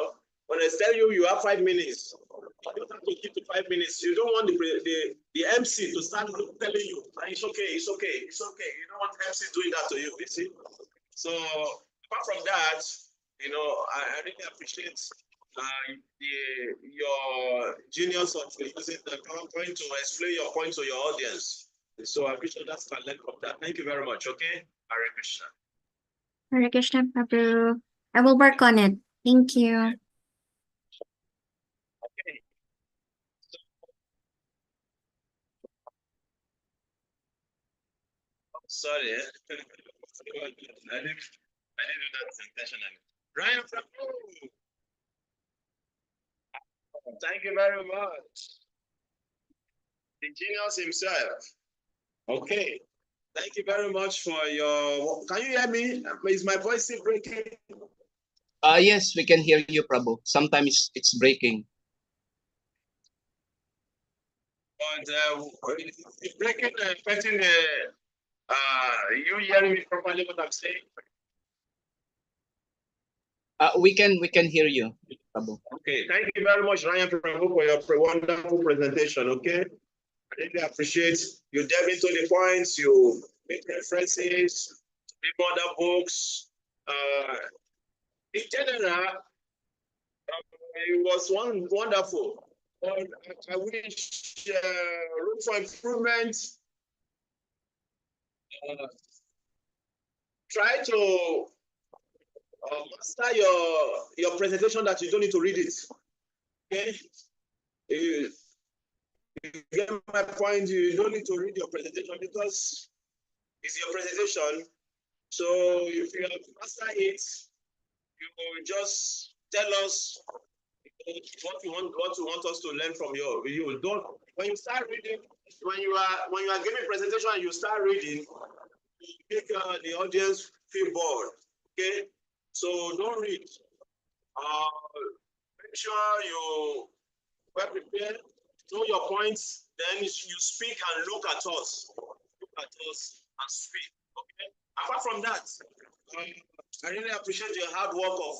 when I tell you have 5 minutes, you don't have to keep to 5 minutes. You don't want the MC to start telling you, it's okay, it's okay, it's okay. You don't want MC doing that to you, you see? So apart from that, you know, I really appreciate your genius of using the PowerPoint to explain your point to your audience. So I appreciate that talent from that. Thank you very much. Okay, Hare Krishna. Hare Krishna, Prabhu. I will work on it. Thank you. Okay. Sorry, I didn't do that intentionally. Ryan Prabhu. Thank you very much. The genius himself. Okay. Thank you very much for your. Can you hear me? Is my voice still breaking? Yes, we can hear you, Prabhu. Sometimes it's breaking. And it's breaking, affecting you hearing me properly what I'm saying? We can hear you, Prabhu. Okay, thank you very much, Ryan Prabhu, for your wonderful presentation. Okay, I really appreciate you delve into the points, you make references, read other books. In general, it was wonderful. I wish room for improvement. Try to master your presentation that you don't need to read it. Okay, you get my point. You don't need to read your presentation because it's your presentation. So if you have mastered it, you just tell us what you want us to learn from you. Don't when you start reading, when you are giving presentation and you start reading, you make the audience feel bored. Okay, so don't read. Make sure you well prepared, know your points, then you speak and look at us. Look at us and speak. Okay. Apart from that, I really appreciate your hard work of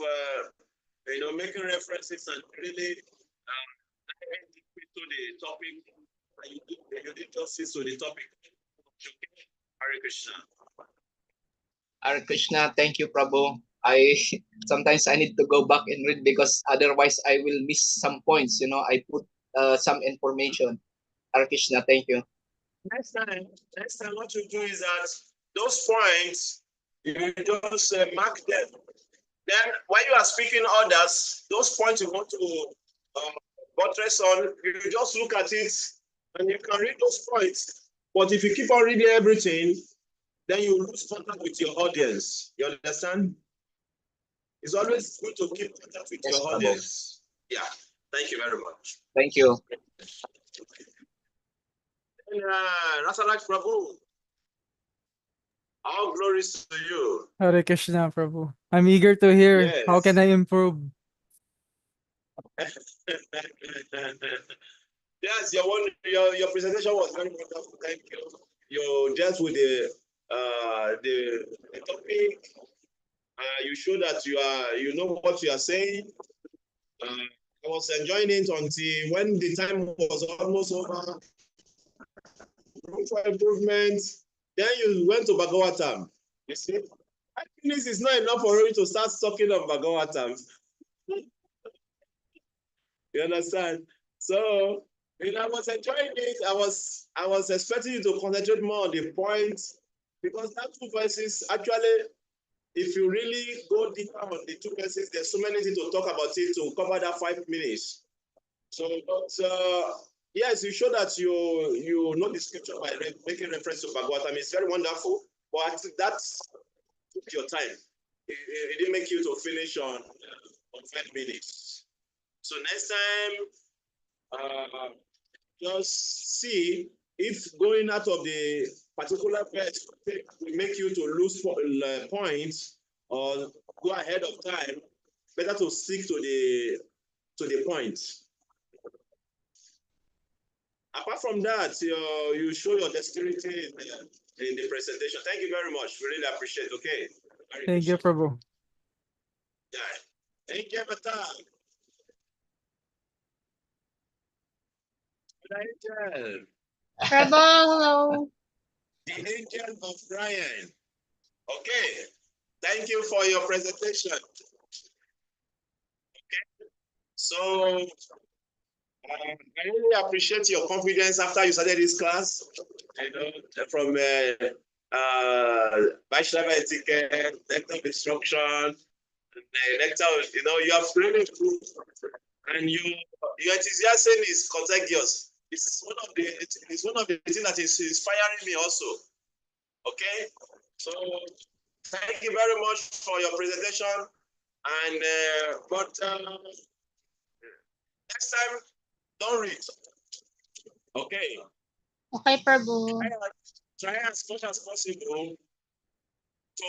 making references and really diving deep into the topic. And you did justice to the topic. Okay. Hare Krishna. Hare Krishna, thank you, Prabhu. Sometimes I need to go back and read because otherwise I will miss some points. You know, I put some information. Hare Krishna, thank you. Next time, what you do is that those points you just mark them. Then, when you are speaking others, those points you want to buttress on, you just look at it and you can read those points. But if you keep on reading everything, then you lose contact with your audience. You understand? It's always good to keep contact with your audience. Yeah. Thank you very much. Thank you. And Rasalaj Prabhu, all glories to you. Hare Krishna, Prabhu. I'm eager to hear. Yes. How can I improve? Yes, your presentation was very wonderful. Thank you. You dealt with the topic. You show that you know what you are saying. I was enjoying it until when the time was almost over. Room for improvement. Then you went to Bhagavatam. You see, I think this is not enough for you to start talking of Bhagavatam. You understand? So, I was enjoying it. I was expecting you to concentrate more on the points because that 2 verses actually, if you really go deeper on the 2 verses, there's so many things to talk about it to cover that 5 minutes. So, but yes, you show that you know the scripture by making reference to Bhagavatam. It's very wonderful, but that took your time. It didn't make you to finish on 5 minutes. So next time, just see if going out of the particular verse will make you to lose points or go ahead of time. Better to stick to to the point. Apart from that, you show your dexterity in the presentation. Thank you very much. We really appreciate it. Okay. Thank you, Prabhu. Yeah. Thank you, Bata. Angel. Prabhu, hello. The angel of Brian. Okay. Thank you for your presentation. Okay. So I really appreciate your confidence after you started this class. You know, from bachelor etiquette, nectar of instruction, nectar, you know, you have really improved, and your enthusiasm is contagious. It's one of the things that is inspiring me also. Okay, so thank you very much for your presentation, and next time don't read. Okay. Okay, Prabhu. Try as much as possible to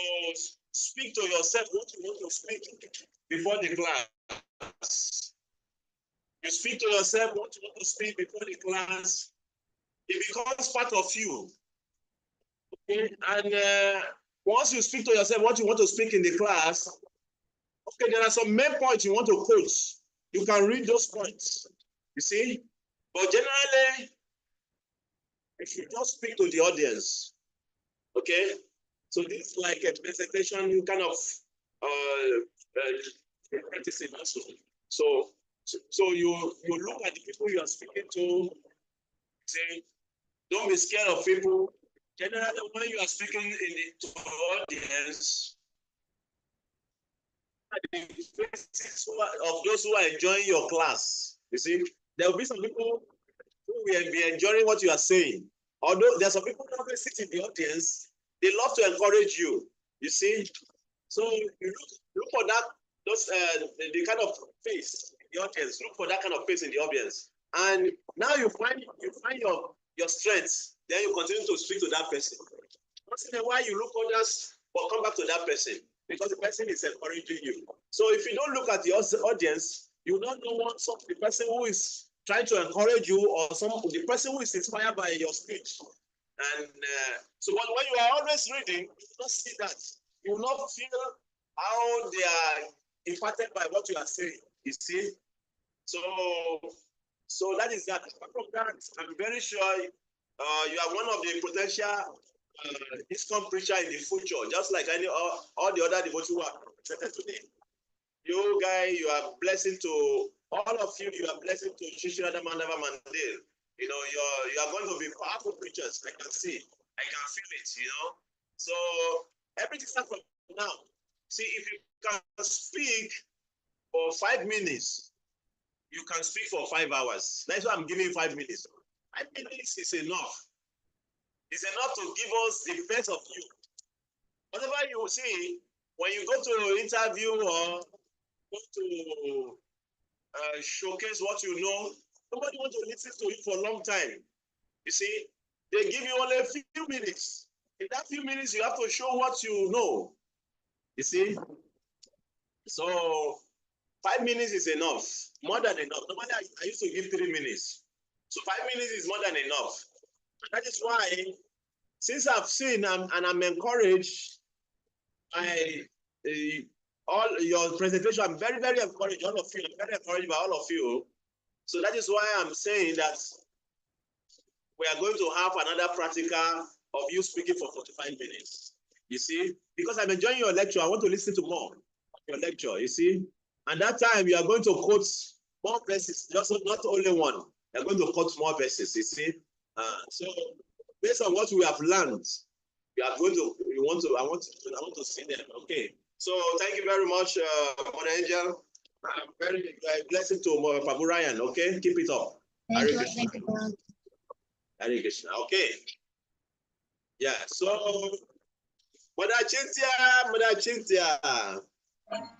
speak to yourself what you want to speak before the class. You speak to yourself what you want to speak before the class. It becomes part of you. Okay, and once you speak to yourself what you want to speak in the class, okay, there are some main points you want to quote. You can read those points. You see, but generally, if you just speak to the audience, okay. So this is like a presentation kind of practicing also. So you look at the people you are speaking to. Say, don't be scared of people. Generally, when you are speaking to the audience, the faces of those who are enjoying your class. You see, there will be some people who will be enjoying what you are saying. Although there are some people who sit in the audience, they love to encourage you. You see, so you look for that, those the kind of face in the audience. Look for that kind of face in the audience, and now you find your strengths. Then you continue to speak to that person. Once in a while, you look others, but come back to that person because the person is encouraging you. So if you don't look at the audience, you don't know what the person who is trying to encourage you or the person who is inspired by your speech. And so when you are always reading, you will not see that. You will not feel how they are impacted by what you are saying. You see? So that is that. Apart from that, I'm very sure you are one of the potential ISKCON preacher in the future, just like all the other devotees who are presented today. You guys, you are blessing to all of you. You are blessing to Shishirada Mandava Mandil. You know, you are going to be powerful preachers. I can see, I can feel it. You know, so everything starts from now. See, if you can speak for 5 minutes, you can speak for 5 hours. That's why I'm giving 5 minutes. 5 minutes is enough. It's enough to give us the best of you. Whatever you see, when you go to an interview or go to showcase what you know, nobody wants to listen to you for a long time. You see, they give you only a few minutes. In that few minutes, you have to show what you know. You see? So 5 minutes is enough, more than enough. Normally, I used to give 3 minutes. So 5 minutes is more than enough. That is why, since I've seen and I'm encouraged by all your presentation, I'm very, very encouraged, all of you. I'm very encouraged by all of you. So that is why I'm saying that we are going to have another practical of you speaking for 45 minutes. You see, because I'm enjoying your lecture, I want to listen to more of your lecture. You see, and that time you are going to quote more verses, just not only one. You're going to quote more verses. You see, so based on what we have learned, you are going to. I want to see them. Okay. So thank you very much, Mother Angel. Very blessing to Prabhu Ryan. Okay, keep it up. Hare Krishna. Hare Krishna. Okay. Yeah. So, Mother Chintia.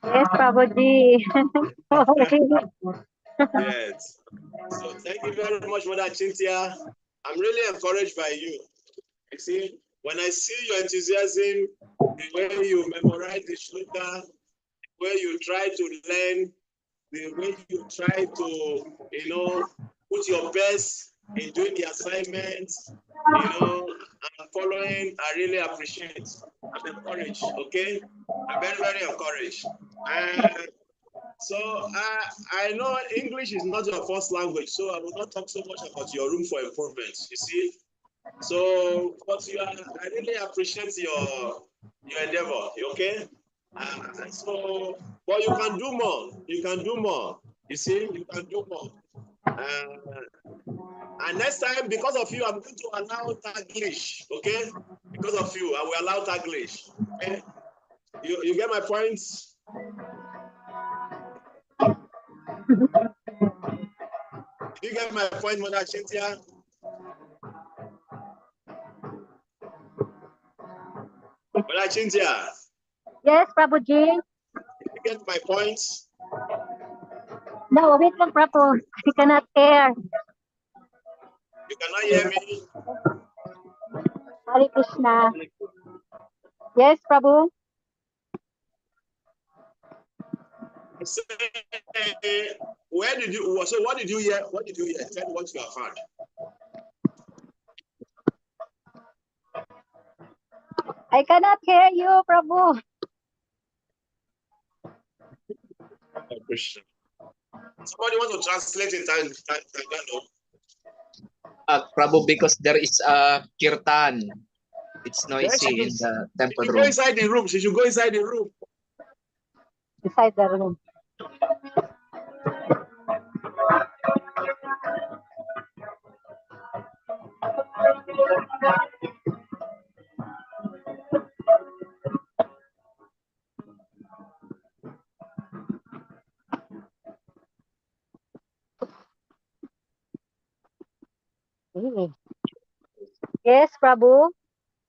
Yes, Prabhuji. Yes. So thank you very much, Mother Chintia. I'm really encouraged by you. You see, when I see your enthusiasm, the way you memorize the shloka, where you try to learn, the way you try to, put your best in doing the assignments, and following. I really appreciate. I'm encouraged, okay? I'm very, very encouraged. So I know English is not your first language, so I will not talk so much about your room for improvement, you see? So, but I really appreciate your endeavor, okay? So, but you can do more. You can do more. You see, you can do more. And next time, because of you, I'm going to allow Taglish, okay? Because of you, I will allow Taglish. Okay? You get my points? You get my point, Mother Cynthia? Mother Cynthia, Yes, Prabhuji. you get my points? No, wait lang, Prabhu. I cannot hear. You cannot hear me? Hare Krishna. Yes, Prabhu. Say, where did you, so what did you hear? What did you hear? Tell me what you have heard. I cannot hear you, Prabhu. Somebody want to translate in Tagalog? Prabhu, because there is a kirtan. It's noisy in the temple Go room. inside the room. She should go inside the room. Inside the room. Mm. Yes, Prabhu.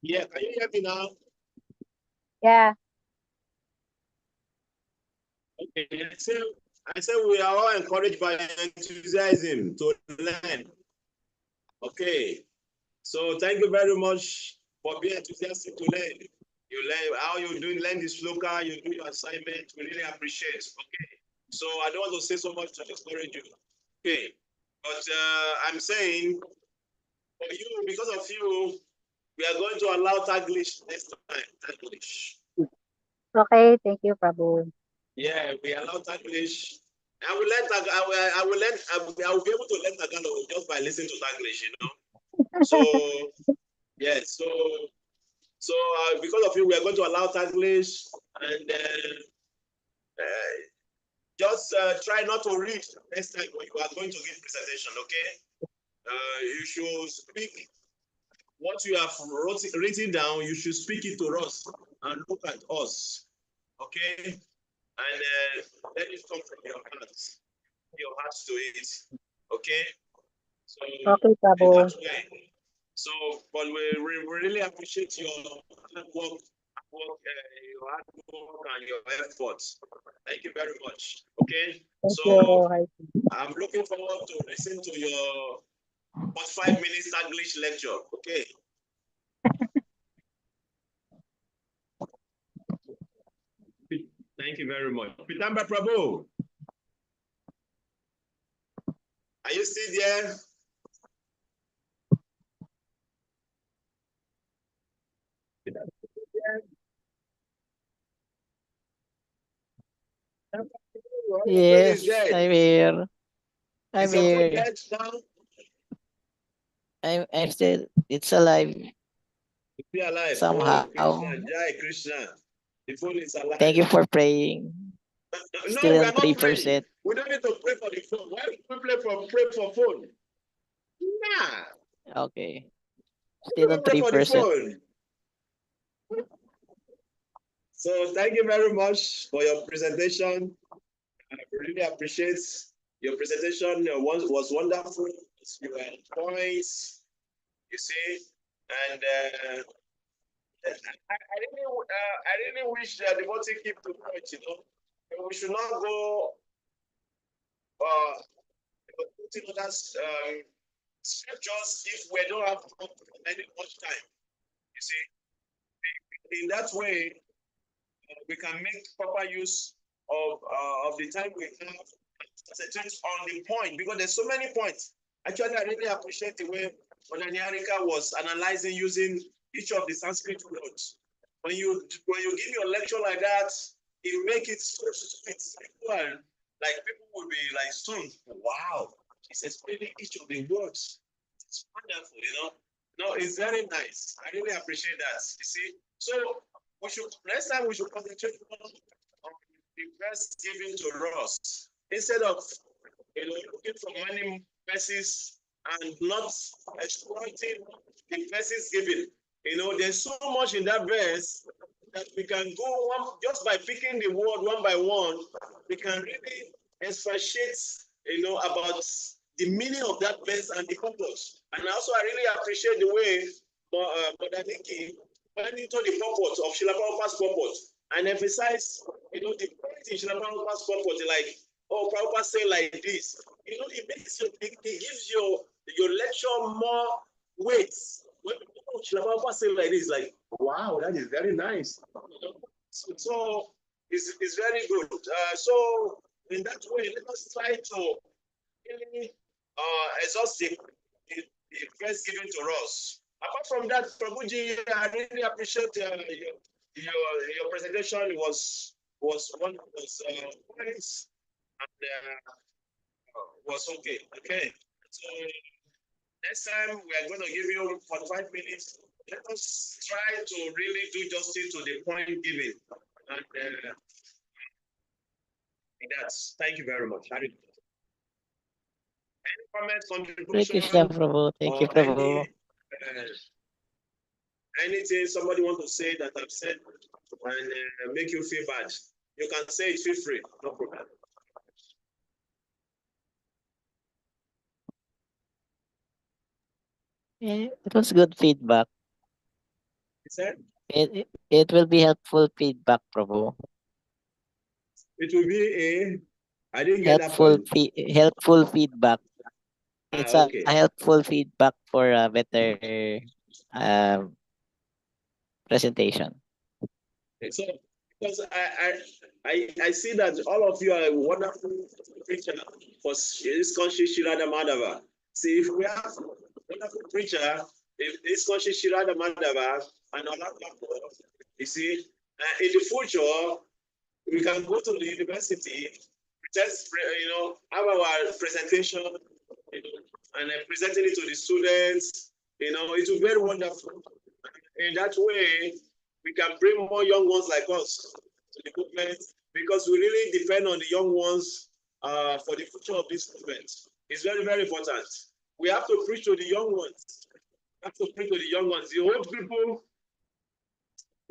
Yeah, can you hear me now? Yeah. Okay. I say we are all encouraged by enthusiasm to learn. Okay. So thank you very much for being enthusiastic to learn. You learn how you learn this local, you do your assignment. We really appreciate. Okay. So I don't want to say so much to discourage you. Okay. But I'm saying for you, because of you, we are going to allow Taglish next time. Taglish. Okay, thank you, Prabhu. Yeah, we allow Taglish. I will I will be able to learn Tagalog just by listening to Taglish, So yes, so because of you, we are going to allow Taglish, and just try not to read next time when you are going to give presentation. Okay, you should speak what you have written down. You should speak it to us and look at us. Okay, and let it come from your heart to it. Okay, so Okay, Prabhu. that way. So, but we really appreciate your hard work, your hard work and your efforts. Thank you very much. Okay, Thank so you. I'm looking forward to listen to your 45 minutes English lecture. Okay. Thank you very much. Pitamba Prabhu, are you still there? Yes, I'm here. I'm Is your phone here. dead now? I'm still, it's alive Be alive. somehow. Oh, Krishna, Jai Krishna. The phone is alive. Thank you for praying. No, Still we on are not 3%. praying. We don't need to pray for the phone. Why would we pray for phone? Nah. Okay. We Still on don't pray for the 3%. phone. So thank you very much for your presentation. I really appreciate your presentation. Was wonderful. You had points, you see, and I really wish the devotee keep to point. We should not go putting other scriptures if we don't have any much time. You see, in that way, we can make proper use of the time we have concentrate on the point because there's so many points. Actually, I really appreciate the way Niharika was analyzing using each of the Sanskrit words. When you give your lecture like that, it make it so sweet. Like people will be like stunned. Wow, he's explaining each of the words. It's wonderful, you know. No, it's very nice. I really appreciate that. You see, so we should next time we should concentrate on the verse given to us instead of looking for many verses and not exploiting the verses given. There's so much in that verse that we can go one just by picking the word one by one. We can really expatiate, about the meaning of that verse and the purpose. And also, I really appreciate the way Brother Nikki went into the purpose of Srila Prabhupada's purpose and emphasize, the point in Srila Prabhupada's purpose, like, oh, Prabhupada say like this. It gives your lecture more weight. When Srila Prabhupada say like this, like, wow, that is very nice. So it's very good. So in that way, let us try to really exhaust the verse given to us. Apart from that, Prabhuji, I really appreciate your presentation. It was nice and was okay. Okay. So next time we are going to give you 45 minutes. Let us try to really do justice to the point given. And that's thank you very much. Any comments, Hare contribution, Krishna, Prabhu. Thank you, or Prabhu. anything somebody want to say that I've said and make you feel bad? You can say it, feel free, no problem. It was good feedback. Is that? It will be helpful feedback, Prabhu. It will be I didn't get that Helpful point. helpful feedback. It's Okay. a helpful feedback for a better presentation. So because I see that all of you are a wonderful preacher for this country, Shirada Madhava. See, if we have a wonderful preacher, if this country, Shirada Madhava, and all that, you see, in the future, we can go to the university, just have our presentation, and presenting it to the students. It will be very wonderful. In that way, we can bring more young ones like us to the movement because we really depend on the young ones for the future of this movement. It's very, very important. We have to preach to the young ones. We have to preach to the young ones. The old people,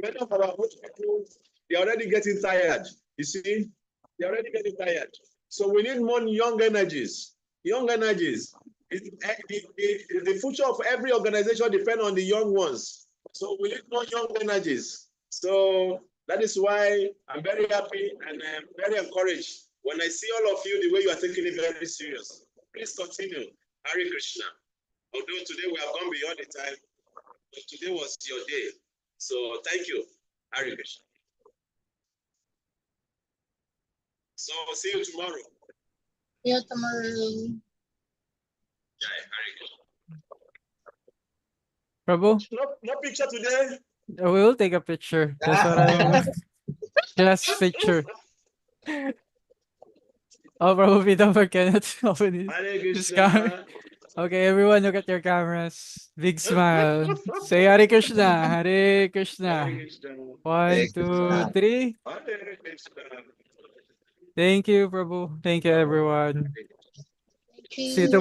many of our old people, they're already getting tired. You see, they're already getting tired. So we need more young energies. Young energies. The future of every organization depends on the young ones. So we need more young energies. So that is why I'm very happy and I'm very encouraged when I see all of you the way you are taking it very serious. Please continue. Hare Krishna. Although today we have gone beyond the time, but today was your day. So thank you. Hare Krishna. So see you tomorrow. See you tomorrow. Jai, Hare Krishna. Prabhu, No picture today. we will take a picture. That's what I'm just picture. Oh, Prabhu, don't forget to open Hare his camera. Krishna. Okay, everyone, look at your cameras. Big smile. Say Hare Krishna. Hare Krishna. Hare Krishna. 1, 2, 3. Hare Krishna. Thank you, Prabhu. Thank you, everyone. Thank See you you. tomorrow.